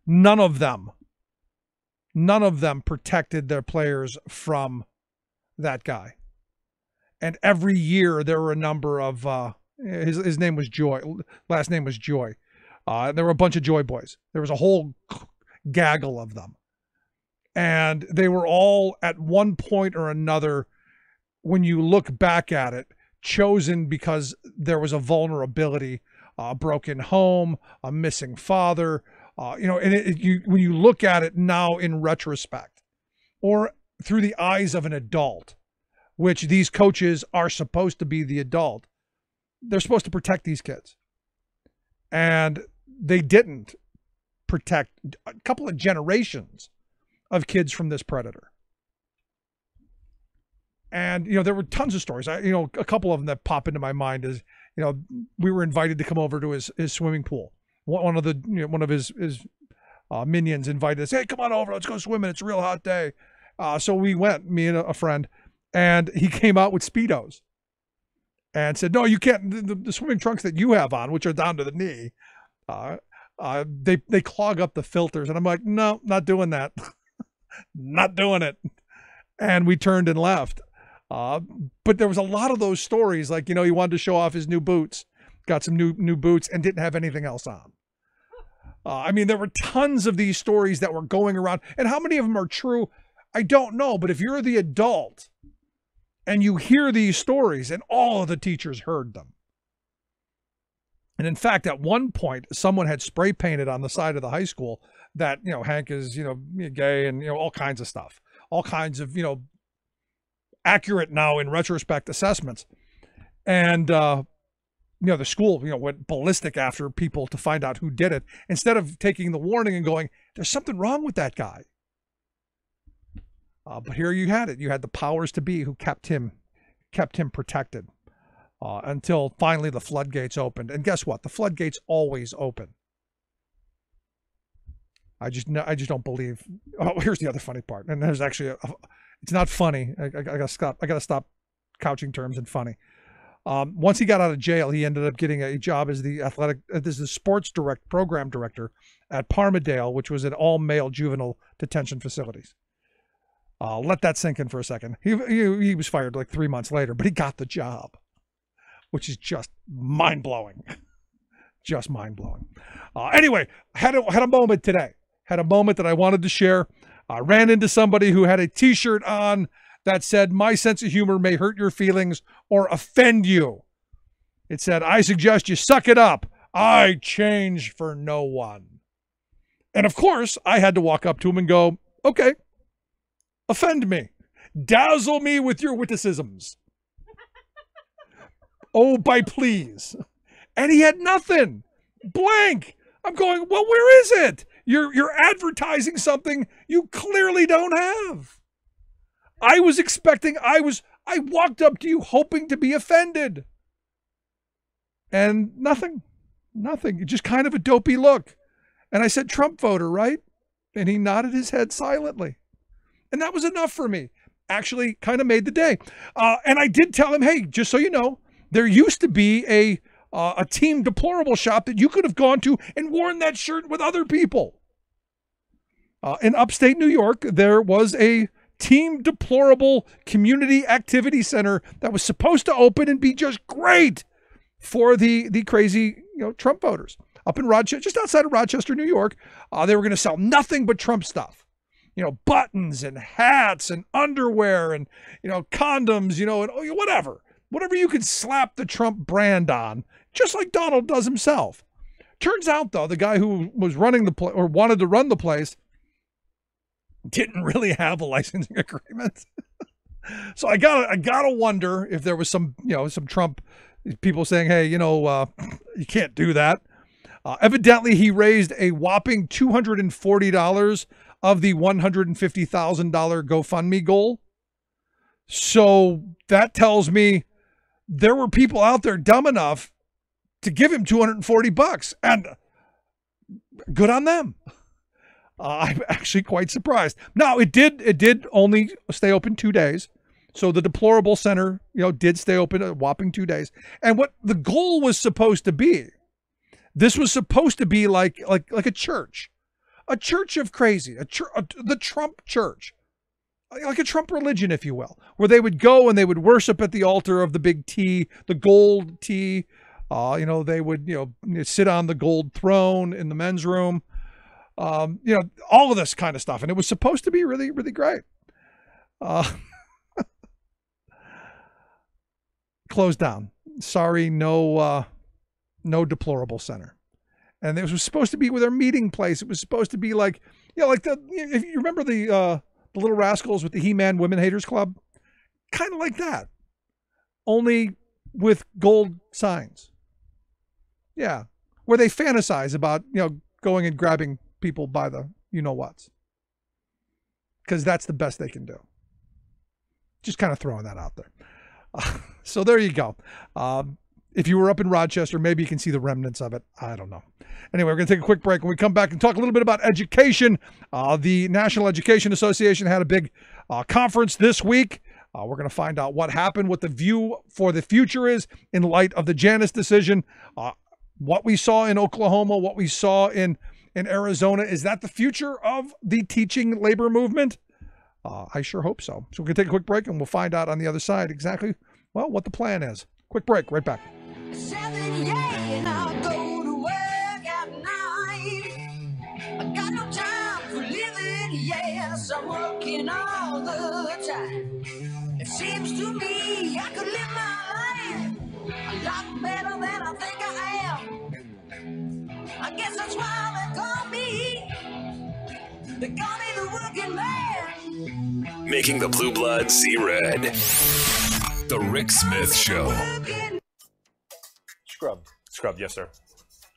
none of them protected their players from that guy. And every year there were a number of his name was Joy, last name was Joy. There were a bunch of Joy boys. There was a whole gaggle of them. And they were all at one point or another, when you look back at it, chosen because there was a vulnerability, a broken home, a missing father, and when you look at it now in retrospect, or through the eyes of an adult, which these coaches are supposed to be the adult, they're supposed to protect these kids. And they didn't protect a couple of generations of kids from this predator. And, there were tons of stories. A couple of them that pop into my mind is, we were invited to come over to his swimming pool. One of his minions invited us, hey, come on over, let's go swimming. It's a real hot day. So we went, me and a friend, and he came out with Speedos and said, no, you can't, the swimming trunks that you have on, which are down to the knee, they clog up the filters. And I'm like, no, not doing that. Not doing it. And we turned and left. But there was a lot of those stories, like, he wanted to show off his new boots, got some new boots, and didn't have anything else on. There were tons of these stories that were going around, and how many of them are true, I don't know. But if you're the adult and you hear these stories, and all of the teachers heard them. And in fact, at one point, someone had spray painted on the side of the high school that, Hank is, gay, and, all kinds of stuff, all kinds of, accurate now in retrospect assessments. And, the school, went ballistic after people to find out who did it, instead of taking the warning and going, there's something wrong with that guy. But here you had it. You had the powers to be who kept him protected until finally the floodgates opened. And guess what? The floodgates always open. I just don't believe. Oh, here's the other funny part. And there's actually it's not funny. I gotta stop couching terms in funny. Once he got out of jail, he ended up getting a job as the sports program director at Parmadale, which was an all-male juvenile detention facilities. Let that sink in for a second. He was fired like 3 months later, but he got the job, which is just mind-blowing. Just mind-blowing. Anyway, had a moment today. Had a moment that I wanted to share. I ran into somebody who had a T-shirt on that said, "My sense of humor may hurt your feelings or offend you." It said, "I suggest you suck it up. I change for no one." And of course, I had to walk up to him and go, "Okay, offend me. Dazzle me with your witticisms. Oh, by please." And he had nothing. Blank. I'm going, well, where is it? You're advertising something you clearly don't have. I walked up to you hoping to be offended. And nothing. Just kind of a dopey look. And I said, "Trump voter, right?" And he nodded his head silently. And that was enough for me. Actually kind of made the day. And I did tell him, hey, just so you know, there used to be a Team Deplorable shop that you could have gone to and worn that shirt with other people. In upstate New York, there was a Team Deplorable Community Activity Center that was supposed to open and be just great for the crazy Trump voters. Up in Rochester, just outside of Rochester, New York, they were going to sell nothing but Trump stuff. Buttons and hats and underwear and, condoms, and whatever you could slap the Trump brand on, just like Donald does himself. Turns out, though, the guy who was running the place or wanted to run the place didn't really have a licensing agreement. So I gotta wonder if there was some Trump people saying, hey, you can't do that. Evidently, he raised a whopping $240 of the $150,000 GoFundMe goal. So that tells me there were people out there dumb enough to give him $240, and good on them. I'm actually quite surprised. Now, it did only stay open 2 days. So the Deplorable Center, did stay open a whopping 2 days. And what the goal was supposed to be, this was supposed to be like a church of crazy, the Trump church, like a Trump religion, if you will, where they would go and they would worship at the altar of the big T, the gold T. They would, sit on the gold throne in the men's room. All of this kind of stuff. And it was supposed to be really, really great. Closed down. Sorry, no Deplorable Center. And it was supposed to be with their meeting place. It was supposed to be like, if you remember the Little Rascals with the He-Man Women Haters Club, kind of like that, only with gold signs. Yeah, where they fantasize about going and grabbing people by the whats, because that's the best they can do. Just kind of throwing that out there. So there you go. If you were up in Rochester, maybe you can see the remnants of it. I don't know. Anyway, we're going to take a quick break. When we come back and talk a little bit about education, the National Education Association had a big conference this week. We're going to find out what happened, what the view for the future is in light of the Janus decision, what we saw in Oklahoma, what we saw in Arizona. Is that the future of the teaching labor movement? I sure hope so. So we're going to take a quick break and we'll find out on the other side exactly, what the plan is. Quick break, right back. 7, yeah, I'll go to work at night. I got no time for living, yes, I'm working all the time. It seems to me I could live my life a lot better than I think I am. I guess that's why they call me the working man. Making the blue blood see red. The Rick Smith Show. scrubbed. Scrubbed, yes, sir.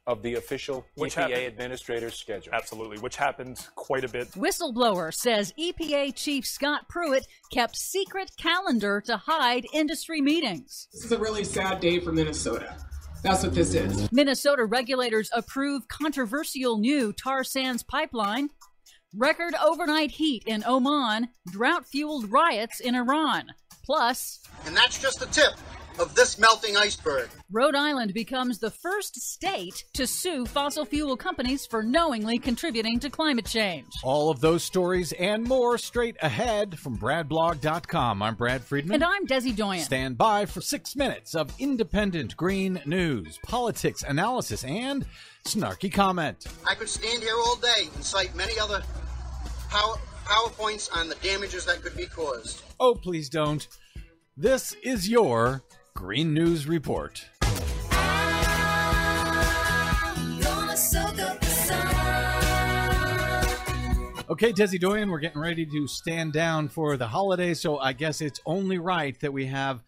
Of the official EPA administrator's schedule. Absolutely, which happened quite a bit. Whistleblower says EPA Chief Scott Pruitt kept secret calendar to hide industry meetings. This is a really sad day for Minnesota. That's what this is. Minnesota regulators approve controversial new tar sands pipeline. Record overnight heat in Oman. Drought-fueled riots in Iran. Plus... And that's just the tip of this melting iceberg. Rhode Island becomes the first state to sue fossil fuel companies for knowingly contributing to climate change. All of those stories and more straight ahead from BradBlog.com. I'm Brad Friedman. And I'm Desi Doyen. Stand by for 6 minutes of independent green news, politics, analysis, and snarky comment. I could stand here all day and cite many other PowerPoints on the damages that could be caused. Oh, please don't. This is your Green News Report. Okay, Desi Doyen, we're getting ready to stand down for the holiday, so I guess it's only right that we have,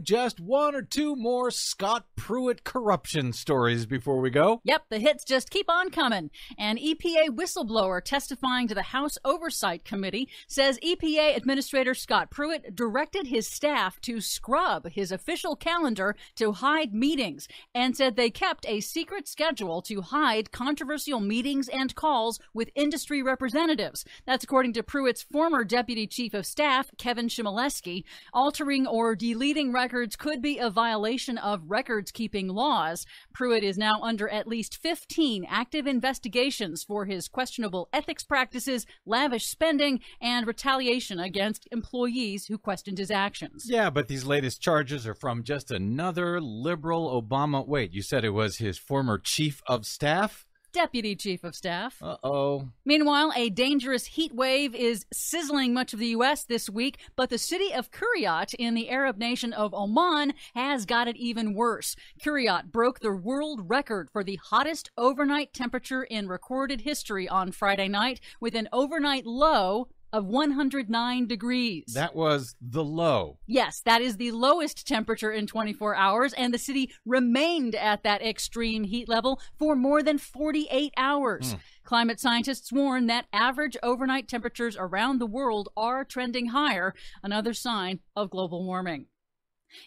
just one or two more Scott Pruitt corruption stories before we go. Yep, the hits just keep on coming. An EPA whistleblower testifying to the House Oversight Committee says EPA Administrator Scott Pruitt directed his staff to scrub his official calendar to hide meetings and said they kept a secret schedule to hide controversial meetings and calls with industry representatives. That's according to Pruitt's former Deputy Chief of Staff, Kevin Chmielewski. Altering or deleting records could be a violation of records-keeping laws. Pruitt is now under at least 15 active investigations for his questionable ethics practices, lavish spending, and retaliation against employees who questioned his actions. Yeah, but these latest charges are from just another liberal Obama. Wait, you said it was his former chief of staff? Deputy Chief of Staff. Uh-oh. Meanwhile, a dangerous heat wave is sizzling much of the U.S. this week, but the city of Kiryat in the Arab nation of Oman has got it even worse. Kiryat broke the world record for the hottest overnight temperature in recorded history on Friday night with an overnight low of 109 degrees. That was the low. Yes, that is the lowest temperature in 24 hours, and the city remained at that extreme heat level for more than 48 hours. Climate scientists warn that average overnight temperatures around the world are trending higher, another sign of global warming.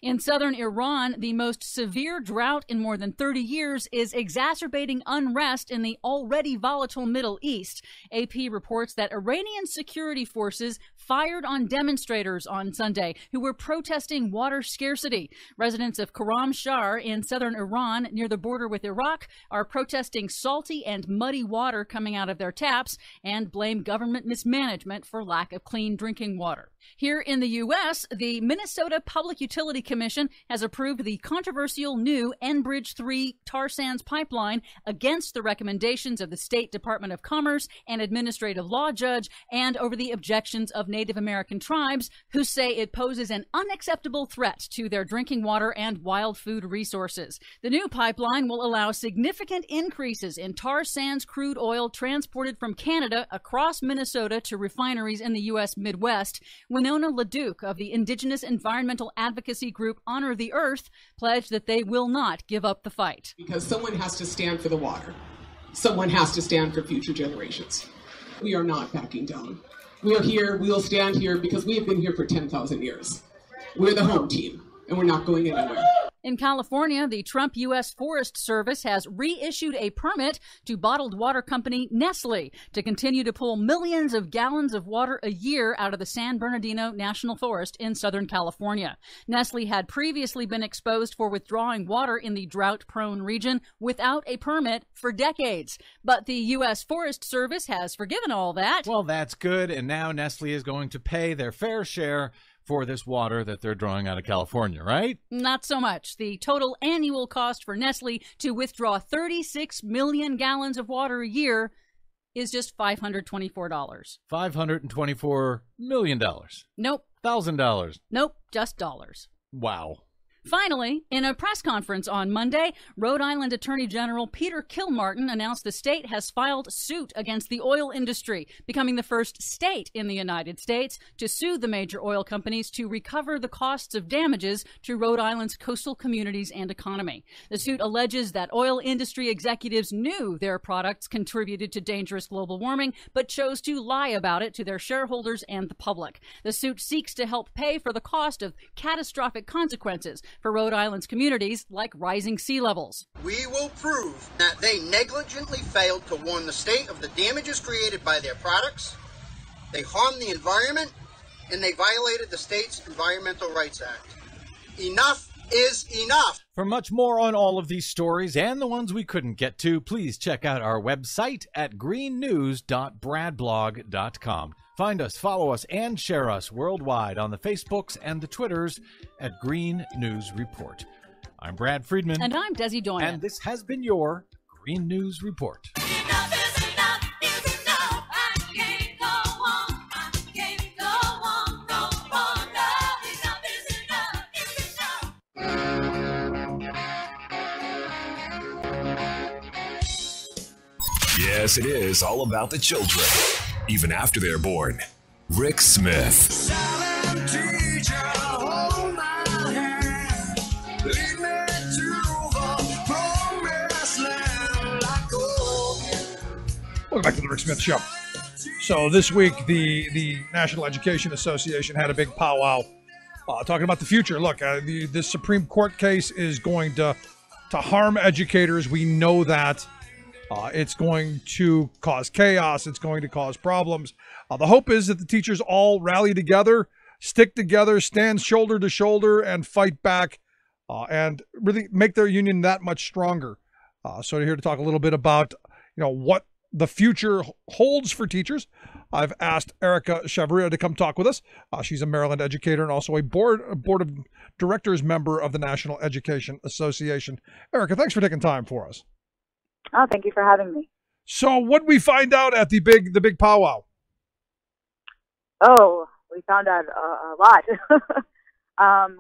In southern Iran, the most severe drought in more than 30 years is exacerbating unrest in the already volatile Middle East. AP reports that Iranian security forces fired on demonstrators on Sunday who were protesting water scarcity. Residents of Karam Shar in southern Iran near the border with Iraq are protesting salty and muddy water coming out of their taps and blame government mismanagement for lack of clean drinking water. Here in the U.S., the Minnesota Public Utility Commission has approved the controversial new Enbridge 3 tar sands pipeline against the recommendations of the State Department of Commerce and administrative law judge and over the objections of Native American tribes who say it poses an unacceptable threat to their drinking water and wild food resources. The new pipeline will allow significant increases in tar sands crude oil transported from Canada across Minnesota to refineries in the U.S. Midwest. Winona LaDuke of the Indigenous Environmental Advocacy group Honor the Earth pledged that they will not give up the fight. Because someone has to stand for the water. Someone has to stand for future generations. We are not backing down. We are here, we will stand here because we have been here for 10,000 years. We're the home team, and we're not going anywhere. In California, the Trump U.S. Forest Service has reissued a permit to bottled water company Nestle to continue to pull millions of gallons of water a year out of the San Bernardino National Forest in Southern California. Nestle had previously been exposed for withdrawing water in the drought-prone region without a permit for decades. But the U.S. Forest Service has forgiven all that. Well, that's good, and now Nestle is going to pay their fair share for this water that they're drawing out of California, right? Not so much. The total annual cost for Nestle to withdraw 36 million gallons of water a year is just $524. $524 million. Nope. $1,000. Nope, just dollars. Wow. Finally, in a press conference on Monday, Rhode Island Attorney General Peter Kilmartin announced the state has filed suit against the oil industry, becoming the first state in the United States to sue the major oil companies to recover the costs of damages to Rhode Island's coastal communities and economy. The suit alleges that oil industry executives knew their products contributed to dangerous global warming, but chose to lie about it to their shareholders and the public. The suit seeks to help pay for the cost of catastrophic consequences for Rhode Island's communities, like rising sea levels. We will prove that they negligently failed to warn the state of the damages created by their products, they harmed the environment, and they violated the state's Environmental Rights Act. Enough is enough. For much more on all of these stories and the ones we couldn't get to, please check out our website at greennews.bradblog.com. Find us, follow us, and share us worldwide on the Facebooks and the Twitters at Green News Report. I'm Brad Friedman. And I'm Desi Doyen. And this has been your Green News Report. Yes, it is all about the children, even after they're born. Rick Smith. Welcome back to the Rick Smith Show. So this week, the National Education Association had a big powwow talking about the future. Look, this Supreme Court case is going to harm educators. We know that. It's going to cause chaos. It's going to cause problems. The hope is that the teachers all rally together, stick together, stand shoulder to shoulder, and fight back, and really make their union that much stronger. So we're here to talk a little bit about, what the future holds for teachers. I've asked Erika Chavarría to come talk with us. She's a Maryland educator and also a board of directors member of the National Education Association. Erika, thanks for taking time for us. Oh, thank you for having me. So what did we find out at the big powwow? Oh, we found out a lot.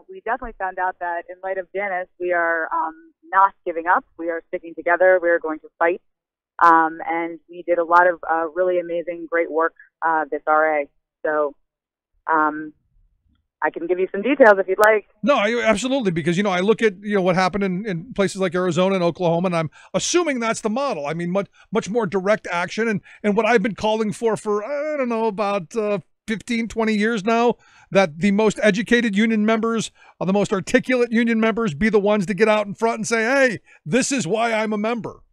We definitely found out that in light of Janice, we are not giving up. We are sticking together. We are going to fight. And we did a lot of really amazing, great work this RA. So I can give you some details if you'd like. No, absolutely, because, I look at, what happened in places like Arizona and Oklahoma, and I'm assuming that's the model. I mean, much more direct action. And what I've been calling for, I don't know, about 15, 20 years now, that the most educated union members, the most articulate union members be the ones to get out in front and say, hey, this is why I'm a member.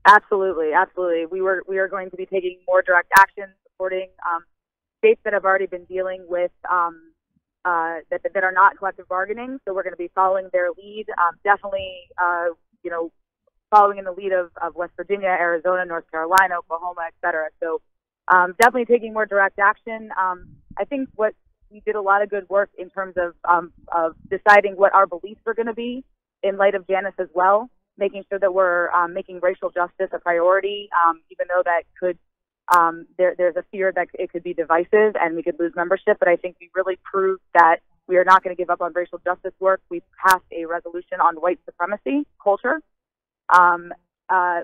Absolutely, absolutely. We are going to be taking more direct action, supporting states that have already been dealing with that are not collective bargaining. So we're going to be following their lead. Definitely, following in the lead of West Virginia, Arizona, North Carolina, Oklahoma, et cetera. So definitely taking more direct action. I think we did a lot of good work in terms of deciding what our beliefs were going to be in light of Janice as well, making sure that we're making racial justice a priority, even though that could there's a fear that it could be divisive and we could lose membership. But I think we really proved that we are not going to give up on racial justice work. We passed a resolution on white supremacy culture,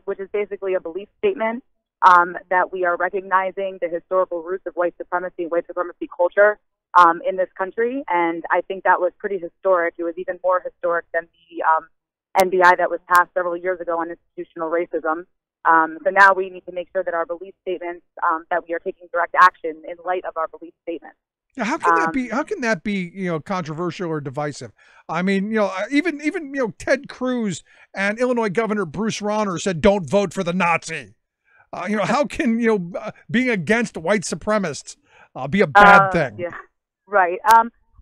which is basically a belief statement that we are recognizing the historical roots of white supremacy culture in this country. And I think that was pretty historic. It was even more historic than the NBI that was passed several years ago on institutional racism. So now we need to make sure that our belief statements, that we are taking direct action in light of our belief statements. Now, how can that be? How can that be? Controversial or divisive? I mean, even Ted Cruz and Illinois Governor Bruce Rauner said, "Don't vote for the Nazi." How can being against white supremacists be a bad thing? Yeah, right.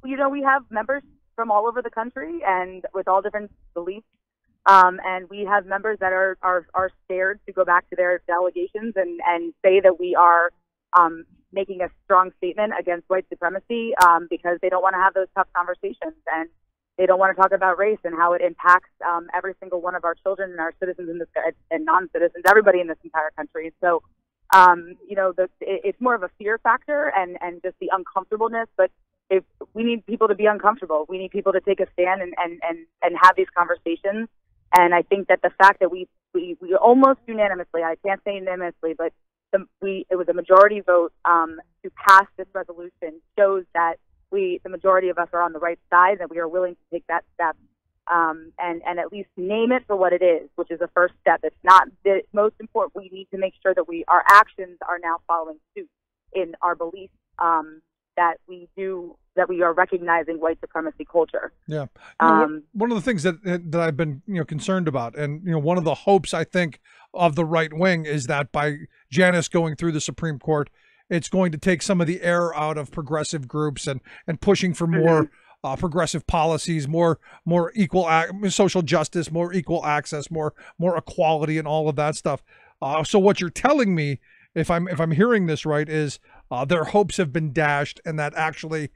We have members from all over the country and with all different beliefs. And we have members that are scared to go back to their delegations and say that we are making a strong statement against white supremacy because they don't want to have those tough conversations and they don't want to talk about race and how it impacts every single one of our children and our citizens in this, and non-citizens, everybody in this entire country. So, it's more of a fear factor and just the uncomfortableness. But if we need people to be uncomfortable, we need people to take a stand and have these conversations. And I think that the fact that we almost unanimously, I can't say unanimously, but it was a majority vote to pass this resolution shows that the majority of us are on the right side, that we are willing to take that step and at least name it for what it is, which is a first step. It's not the most important. We need to make sure that our actions are now following suit in our belief that we are recognizing white supremacy culture. Yeah. One of the things that I've been concerned about, and one of the hopes I think of the right wing is that by Janice going through the Supreme Court, it's going to take some of the air out of progressive groups and pushing for more progressive policies, more equal social justice, more equal access, more equality, and all of that stuff. So what you're telling me, if I'm hearing this right, is their hopes have been dashed, and that actually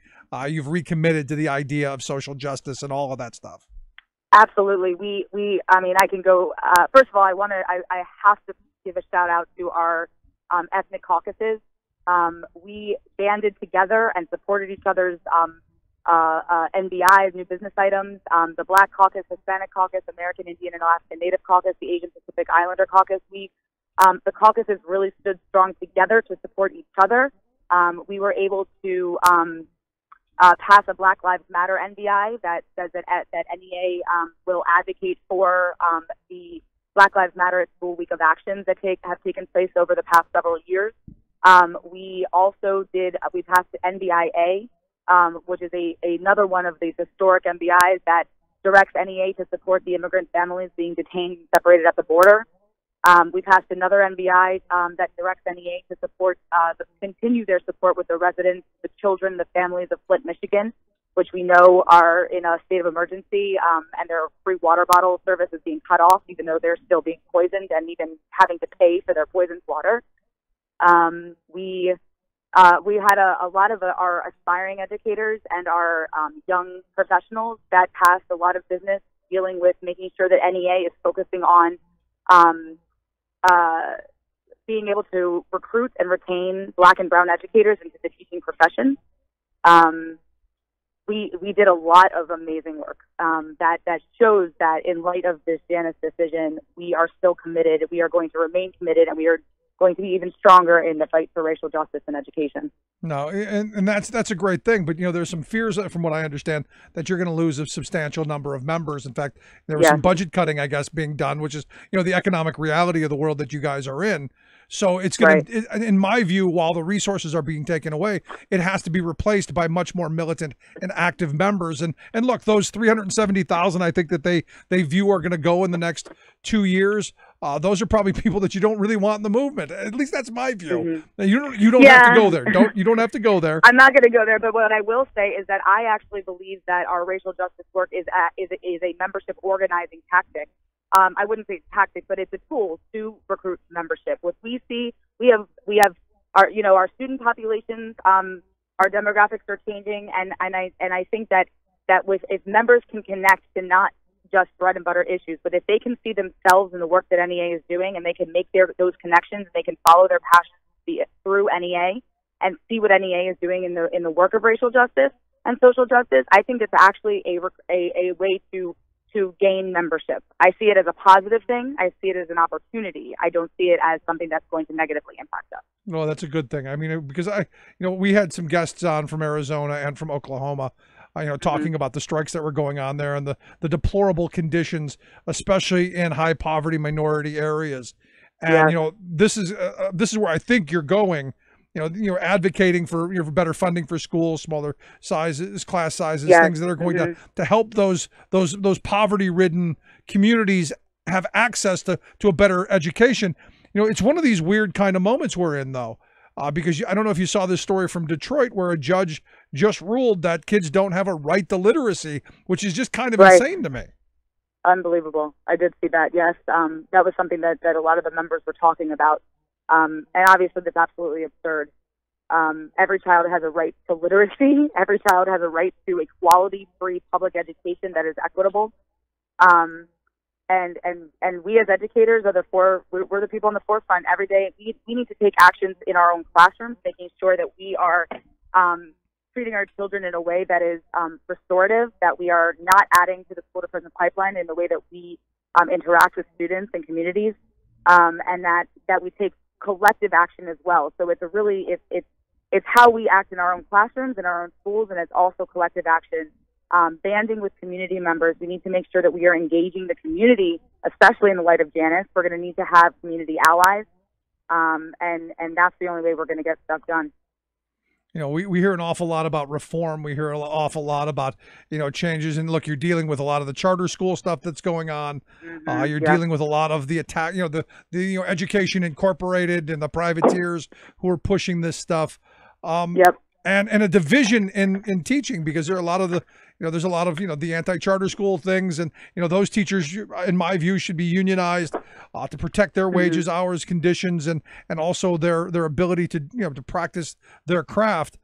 you've recommitted to the idea of social justice and all of that stuff. Absolutely. I mean, I can go. First of all, I have to give a shout out to our ethnic caucuses. We banded together and supported each other's NBIs, new business items. The Black Caucus, Hispanic Caucus, American Indian and Alaska Native Caucus, the Asian Pacific Islander Caucus. The caucuses really stood strong together to support each other. We were able to pass a Black Lives Matter NBI that says that NEA will advocate for the Black Lives Matter at School Week of actions that have taken place over the past several years. We also we passed the NBIA, which is another one of these historic NBIs that directs NEA to support the immigrant families being detained and separated at the border. We passed another NBI that directs NEA to support, continue their support with the residents, the children, the families of Flint, Michigan, which we know are in a state of emergency, and their free water bottle service is being cut off, even though they're still being poisoned and even having to pay for their poisoned water. We had a lot of our aspiring educators and our young professionals that passed a lot of business dealing with making sure that NEA is focusing on being able to recruit and retain Black and brown educators into the teaching profession. We did a lot of amazing work that shows that in light of this Janice decision, we are still committed. We are going to remain committed, and we are going to be even stronger in the fight for racial justice in education. No, and that's a great thing. But there's some fears, from what I understand, that you're going to lose a substantial number of members. In fact, there was some budget cutting, I guess, being done, which is the economic reality of the world that you guys are in. So it's going to, in my view, while the resources are being taken away, it has to be replaced by much more militant and active members. And look, those 370,000, I think that they view are going to go in the next 2 years. Those are probably people that you don't really want in the movement. At least that's my view. Mm-hmm. You don't have to go there. You don't have to go there. I'm not going to go there. But what I will say is that I actually believe that our racial justice work is a membership organizing tactic. I wouldn't say tactic, but it's a tool to recruit membership. What we see, we have our student populations, our demographics are changing, and I think that if members can connect to not just bread and butter issues, but if they can see themselves in the work that NEA is doing, and they can make those connections, they can follow their passions through NEA and see what NEA is doing in the work of racial justice and social justice. I think it's actually a way to gain membership. I see it as a positive thing. I see it as an opportunity. I don't see it as something that's going to negatively impact us. No, that's a good thing. I mean, because we had some guests on from Arizona and from Oklahoma, talking about the strikes that were going on there and the deplorable conditions, especially in high poverty minority areas. And, this is where I think you're going. You're advocating for better funding for schools, smaller sizes, class sizes, things that are going to help those poverty-ridden communities have access to a better education. It's one of these weird kind of moments we're in, though, because I don't know if you saw this story from Detroit where a judge just ruled that kids don't have a right to literacy, which is just kind of insane to me. Unbelievable. I did see that, yes. That was something that a lot of the members were talking about. And obviously that's absolutely absurd. Every child has a right to literacy. Every child has a right to a quality-free public education that is equitable. And we as educators we're the people on the forefront every day. We need to take actions in our own classrooms, making sure that we are treating our children in a way that is restorative, that we are not adding to the school to prison pipeline in the way that we interact with students and communities, and that we take collective action as well. So it's it's how we act in our own classrooms, in our own schools, and it's also collective action. Banding with community members, we need to make sure that we are engaging the community, especially in the light of Janice. We're going to need to have community allies, and that's the only way we're going to get stuff done. You know, we hear an awful lot about reform. We hear an awful lot about, you know, changes. And look, you're dealing with a lot of the charter school stuff that's going on. You're dealing with a lot of the attack, you know, the Education Incorporated and the privateers who are pushing this stuff. And a division in teaching, because there are a lot of there's a lot of, the anti-charter school things, and, those teachers, in my view, should be unionized to protect their wages, hours, conditions, and also their ability to, to practice their craft.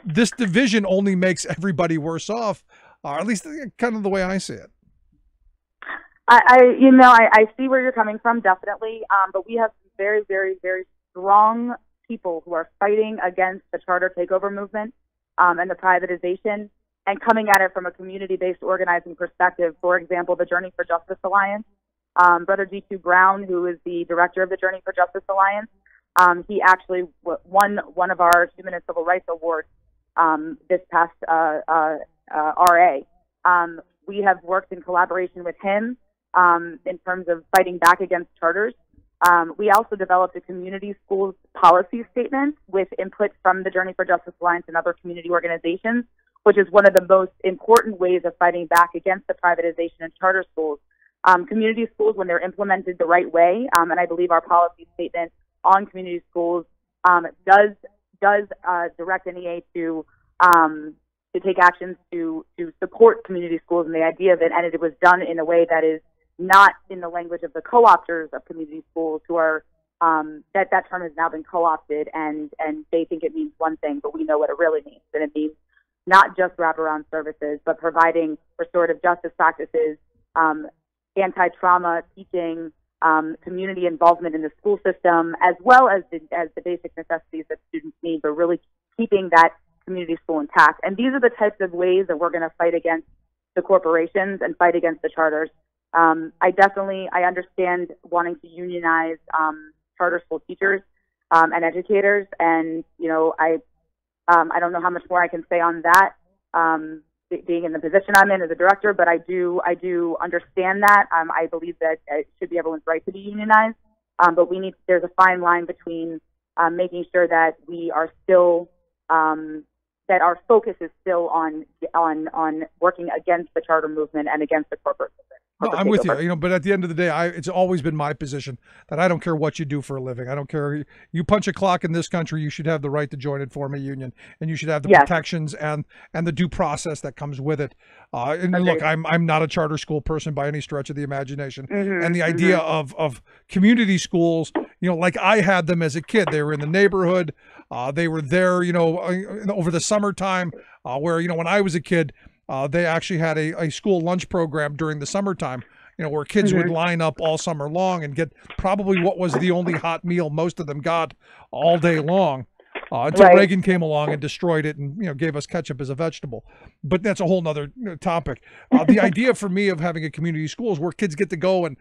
This division only makes everybody worse off, or at least kind of the way I see it. I see where you're coming from, definitely. But we have very, very, very strong people who are fighting against the charter takeover movement and the privatization, and coming at it from a community-based organizing perspective. For example, the Journey for Justice Alliance. Brother G2 Brown, who is the director of the Journey for Justice Alliance, he actually won one of our Human and Civil Rights Awards this past RA. We have worked in collaboration with him in terms of fighting back against charters. We also developed a community schools policy statement with input from the Journey for Justice Alliance and other community organizations, which is one of the most important ways of fighting back against the privatization of charter schools. Community schools, when they're implemented the right way, and I believe our policy statement on community schools does direct NEA to take actions to support community schools and the idea of it, and it was done in a way that is not in the language of the co-opters of community schools, who are that term has now been co-opted, and they think it means one thing, but we know what it really means, and it means not just wraparound services, but providing restorative justice practices, anti-trauma teaching, community involvement in the school system, as well as the basic necessities that students need, but really keeping that community school intact. And these are the types of ways that we're going to fight against the corporations and fight against the charters. I understand wanting to unionize charter school teachers and educators, and I don't know how much more I can say on that, being in the position I'm in as a director, but I do understand that. I believe that it should be everyone's right to be unionized, but there's a fine line between making sure that we are still that our focus is still on working against the charter movement and against the corporate movement. No, I'm with you, but at the end of the day, it's always been my position that I don't care what you do for a living. I don't care. You punch a clock in this country, you should have the right to join and form a union, and you should have the protections and the due process that comes with it. And look, I'm not a charter school person by any stretch of the imagination. And the idea of community schools, like I had them as a kid, they were in the neighborhood. They were there, over the summertime, where, when I was a kid, they actually had a school lunch program during the summertime, where kids would line up all summer long and get probably what was the only hot meal most of them got all day long, until Reagan came along and destroyed it and, gave us ketchup as a vegetable. But that's a whole nother topic. The idea for me of having a community school is where kids get to go and,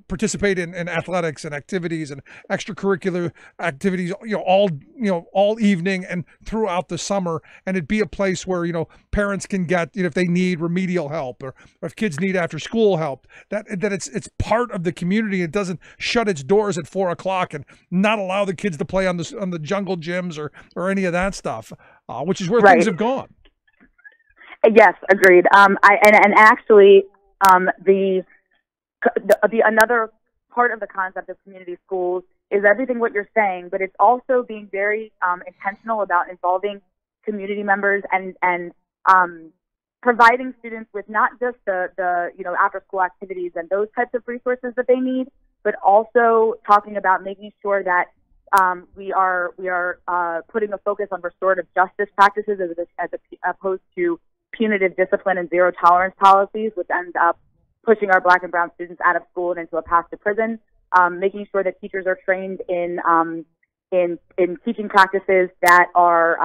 participate in athletics and activities and extracurricular activities, all evening and throughout the summer. And it'd be a place where, parents can get, if they need remedial help, or if kids need after school help, that it's part of the community. It doesn't shut its doors at 4 o'clock and not allow the kids to play on the jungle gyms or any of that stuff, which is where things have gone. Yes, agreed. Actually, the another part of the concept of community schools is everything what you're saying, but it's also being very intentional about involving community members and providing students with not just the after school activities and those types of resources that they need, but also talking about making sure that we are putting a focus on restorative justice practices as opposed to punitive discipline and zero tolerance policies, which ends up pushing our Black and brown students out of school and into a path to prison. Making sure that teachers are trained in teaching practices that are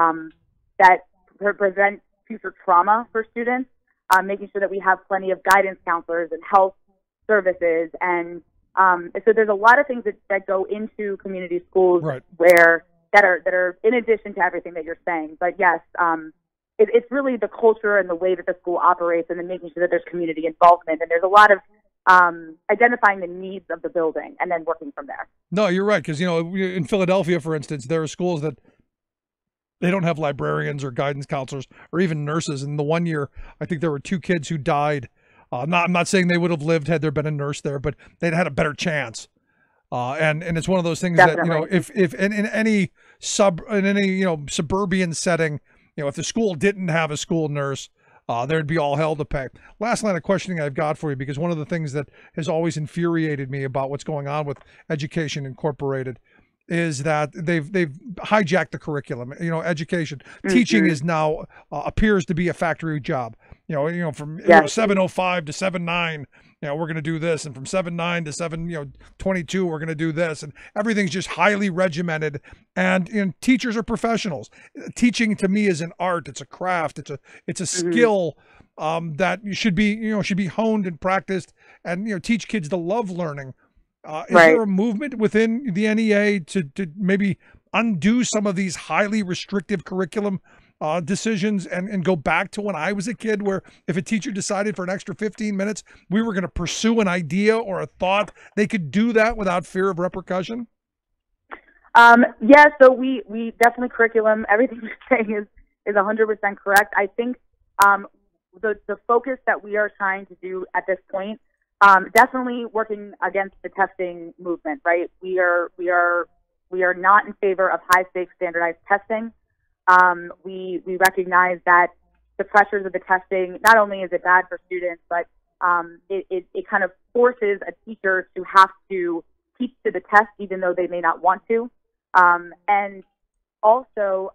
that prevent future trauma for students, making sure that we have plenty of guidance counselors and health services. And so there's a lot of things that go into community schools that are in addition to everything that you're saying. But yes, it's really the culture and the way that the school operates, and then making sure that there's community involvement. And there's a lot of identifying the needs of the building and then working from there. No, you're right. Because, in Philadelphia, for instance, there are schools that they don't have librarians or guidance counselors or even nurses. And the one year, I think there were 2 kids who died. I'm not saying they would have lived had there been a nurse there, but they'd had a better chance. And it's one of those things Definitely. That, if in any suburban setting, if the school didn't have a school nurse, there'd be all hell to pay. Last line of questioning I've got for you, because one of the things that has always infuriated me about what's going on with Education Incorporated is that they've hijacked the curriculum. Education, teaching is now appears to be a factory job. From 7:05 to 7:09, we're going to do this, and from 7:09 to 7:22, we're going to do this, and everything's just highly regimented. And teachers are professionals. Teaching to me is an art. It's a craft. It's a skill that should be honed and practiced, and teach kids to love learning. Is there a movement within the NEA to maybe undo some of these highly restrictive curriculum decisions and go back to when I was a kid, where if a teacher decided for an extra 15 minutes we were going to pursue an idea or a thought, they could do that without fear of repercussion? So we definitely curriculum. Everything you're saying is 100% correct. I think the focus that we are trying to do at this point, definitely working against the testing movement, right? We are not in favor of high stakes standardized testing. We recognize that the pressures of the testing, not only is it bad for students, but it kind of forces a teacher to have to teach to the test even though they may not want to. And also,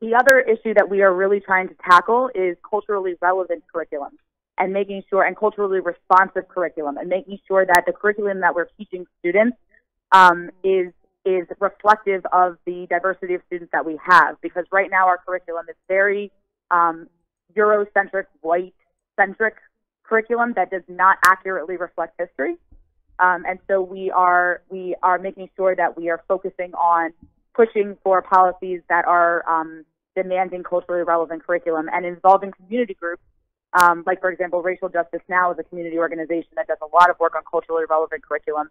the other issue that we are really trying to tackle is culturally relevant curriculum, and making sure, and culturally responsive curriculum, and making sure that the curriculum that we're teaching students is reflective of the diversity of students that we have. Because right now our curriculum is very Eurocentric, white-centric curriculum that does not accurately reflect history. And so we are making sure that we are focusing on pushing for policies that are demanding culturally relevant curriculum and involving community groups. Like, for example, Racial Justice Now is a community organization that does a lot of work on culturally relevant curriculum,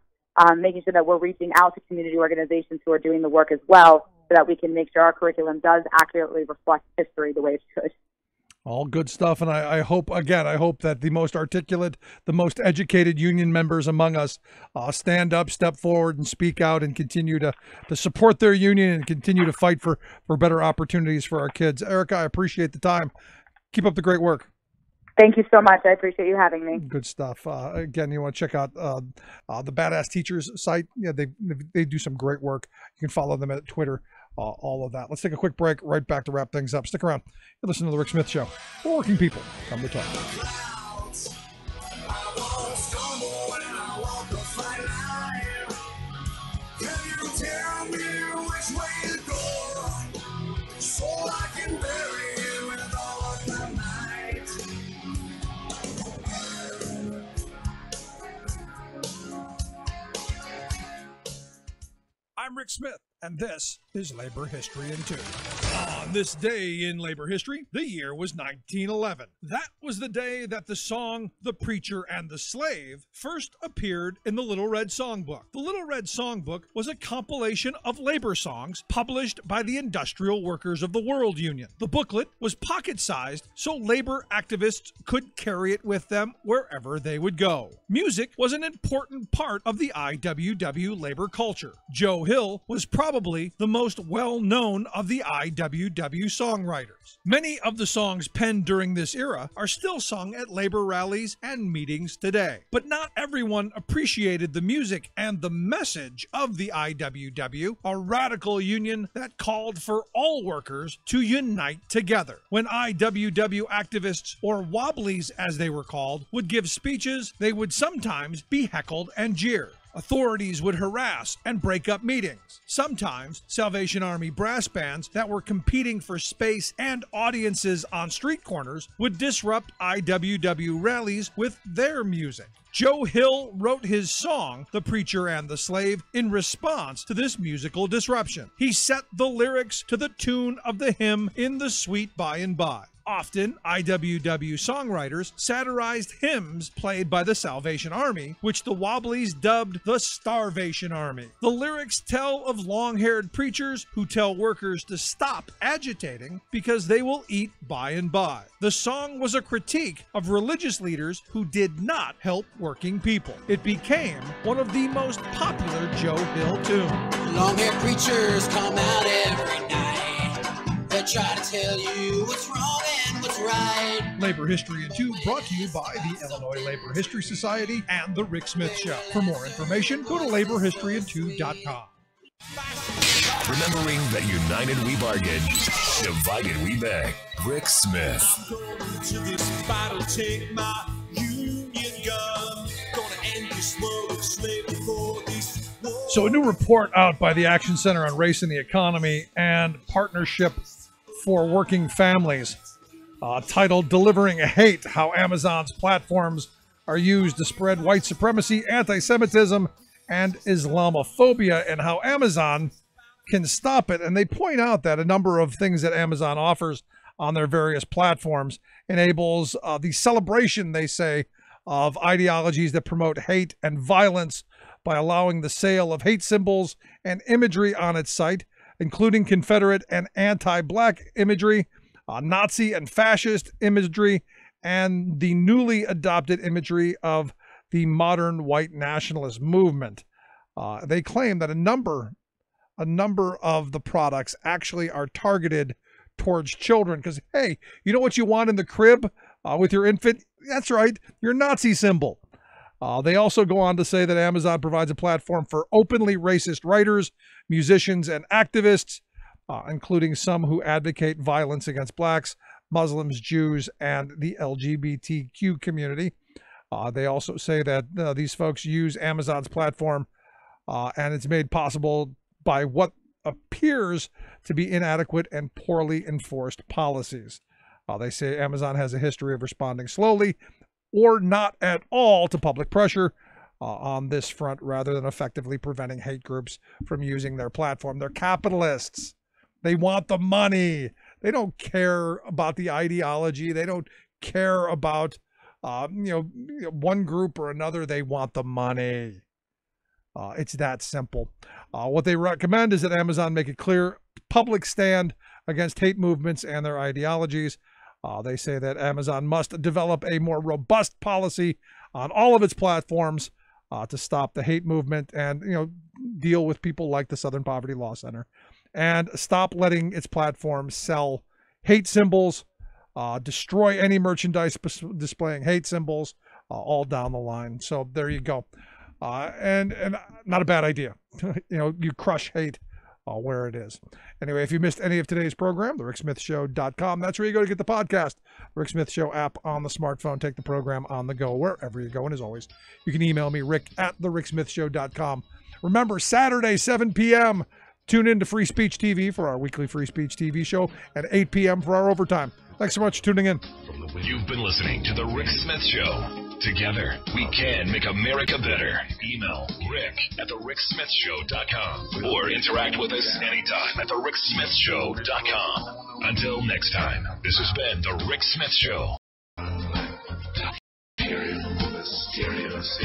making sure that we're reaching out to community organizations who are doing the work as well, so that we can make sure our curriculum does accurately reflect history the way it should. All good stuff. And I hope that the most articulate, the most educated union members among us stand up, step forward, and speak out, and continue to support their union and continue to fight for better opportunities for our kids. Erika, I appreciate the time. Keep up the great work. Thank you so much. I appreciate you having me. Good stuff. Again, you want to check out the Badass Teachers site. Yeah, they do some great work. You can follow them at Twitter, all of that. Let's take a quick break. Right back to wrap things up. Stick around. You're listening to The Rick Smith Show. For working people, come to talk. I'm Rick Smith, and this is Labor History in 2. On this day in labor history, the year was 1911. That was the day that the song The Preacher and the Slave first appeared in the Little Red Songbook. The Little Red Songbook was a compilation of labor songs published by the Industrial Workers of the World Union. The booklet was pocket-sized, so labor activists could carry it with them wherever they would go. Music was an important part of the IWW labor culture. Joe Hill was probably the most well-known of the IWW songwriters. Many of the songs penned during this era are still sung at labor rallies and meetings today. But not everyone appreciated the music and the message of the IWW, a radical union that called for all workers to unite together. When IWW activists, or wobblies as they were called, would give speeches, they would sometimes be heckled and jeered. Authorities would harass and break up meetings. Sometimes, Salvation Army brass bands that were competing for space and audiences on street corners would disrupt IWW rallies with their music. Joe Hill wrote his song, The Preacher and the Slave, in response to this musical disruption. He set the lyrics to the tune of the hymn In the Sweet By and By. Often, IWW songwriters satirized hymns played by the Salvation Army, which the Wobblies dubbed the Starvation Army. The lyrics tell of long-haired preachers who tell workers to stop agitating because they will eat by and by. The song was a critique of religious leaders who did not help working people. It became one of the most popular Joe Hill tunes. Long-haired preachers come out every night. They try to tell you what's wrong and what's right. Labor History in 2 brought to you by the Illinois Labor History Society and The Rick Smith Show. For more information, go to laborhistoryin2.com. Remembering that united we bargain, divided we beg. Rick Smith. I'm going to this battle, take my union gun. Gonna end this world of slavery for this war. So a new report out by the Action Center on Race and the Economy and Partnership for Working Families titled Delivering Hate, How Amazon's Platforms Are Used to Spread White Supremacy, Anti-Semitism, and Islamophobia, and how Amazon can stop it. And they point out that a number of things that Amazon offers on their various platforms enables the celebration, they say, of ideologies that promote hate and violence by allowing the sale of hate symbols and imagery on its site, including Confederate and anti-black imagery, Nazi and fascist imagery, and the newly adopted imagery of the modern white nationalist movement. They claim that a number of the products actually are targeted towards children because, hey, you know what you want in the crib with your infant? That's right, your Nazi symbol. They also go on to say that Amazon provides a platform for openly racist writers, musicians, and activists, including some who advocate violence against blacks, Muslims, Jews, and the LGBTQ community. They also say that these folks use Amazon's platform, and it's made possible by what appears to be inadequate and poorly enforced policies. They say Amazon has a history of responding slowly or not at all to public pressure on this front, rather than effectively preventing hate groups from using their platform. They're capitalists. They want the money. They don't care about the ideology. They don't care about one group or another. They want the money. It's that simple. What they recommend is that Amazon make a clear public stand against hate movements and their ideologies. They say that Amazon must develop a more robust policy on all of its platforms to stop the hate movement and deal with people like the Southern Poverty Law Center, and stop letting its platform sell hate symbols, destroy any merchandise displaying hate symbols, all down the line. So there you go. And not a bad idea. You crush hate where it is. Anyway, if you missed any of today's program, thericksmithshow.com. That's where you go to get the podcast. Rick Smith Show app on the smartphone. Take the program on the go wherever you go. And as always, you can email me, rick@thericksmithshow.com. Remember, Saturday, 7 p.m., tune in to Free Speech TV for our weekly Free Speech TV show at 8 p.m. for our overtime. Thanks so much for tuning in. You've been listening to The Rick Smith Show. Together, we can make America better. Email rick@thericksmithshow.com or interact with us anytime at thericksmithshow.com. Until next time, this has been The Rick Smith Show. Mysterious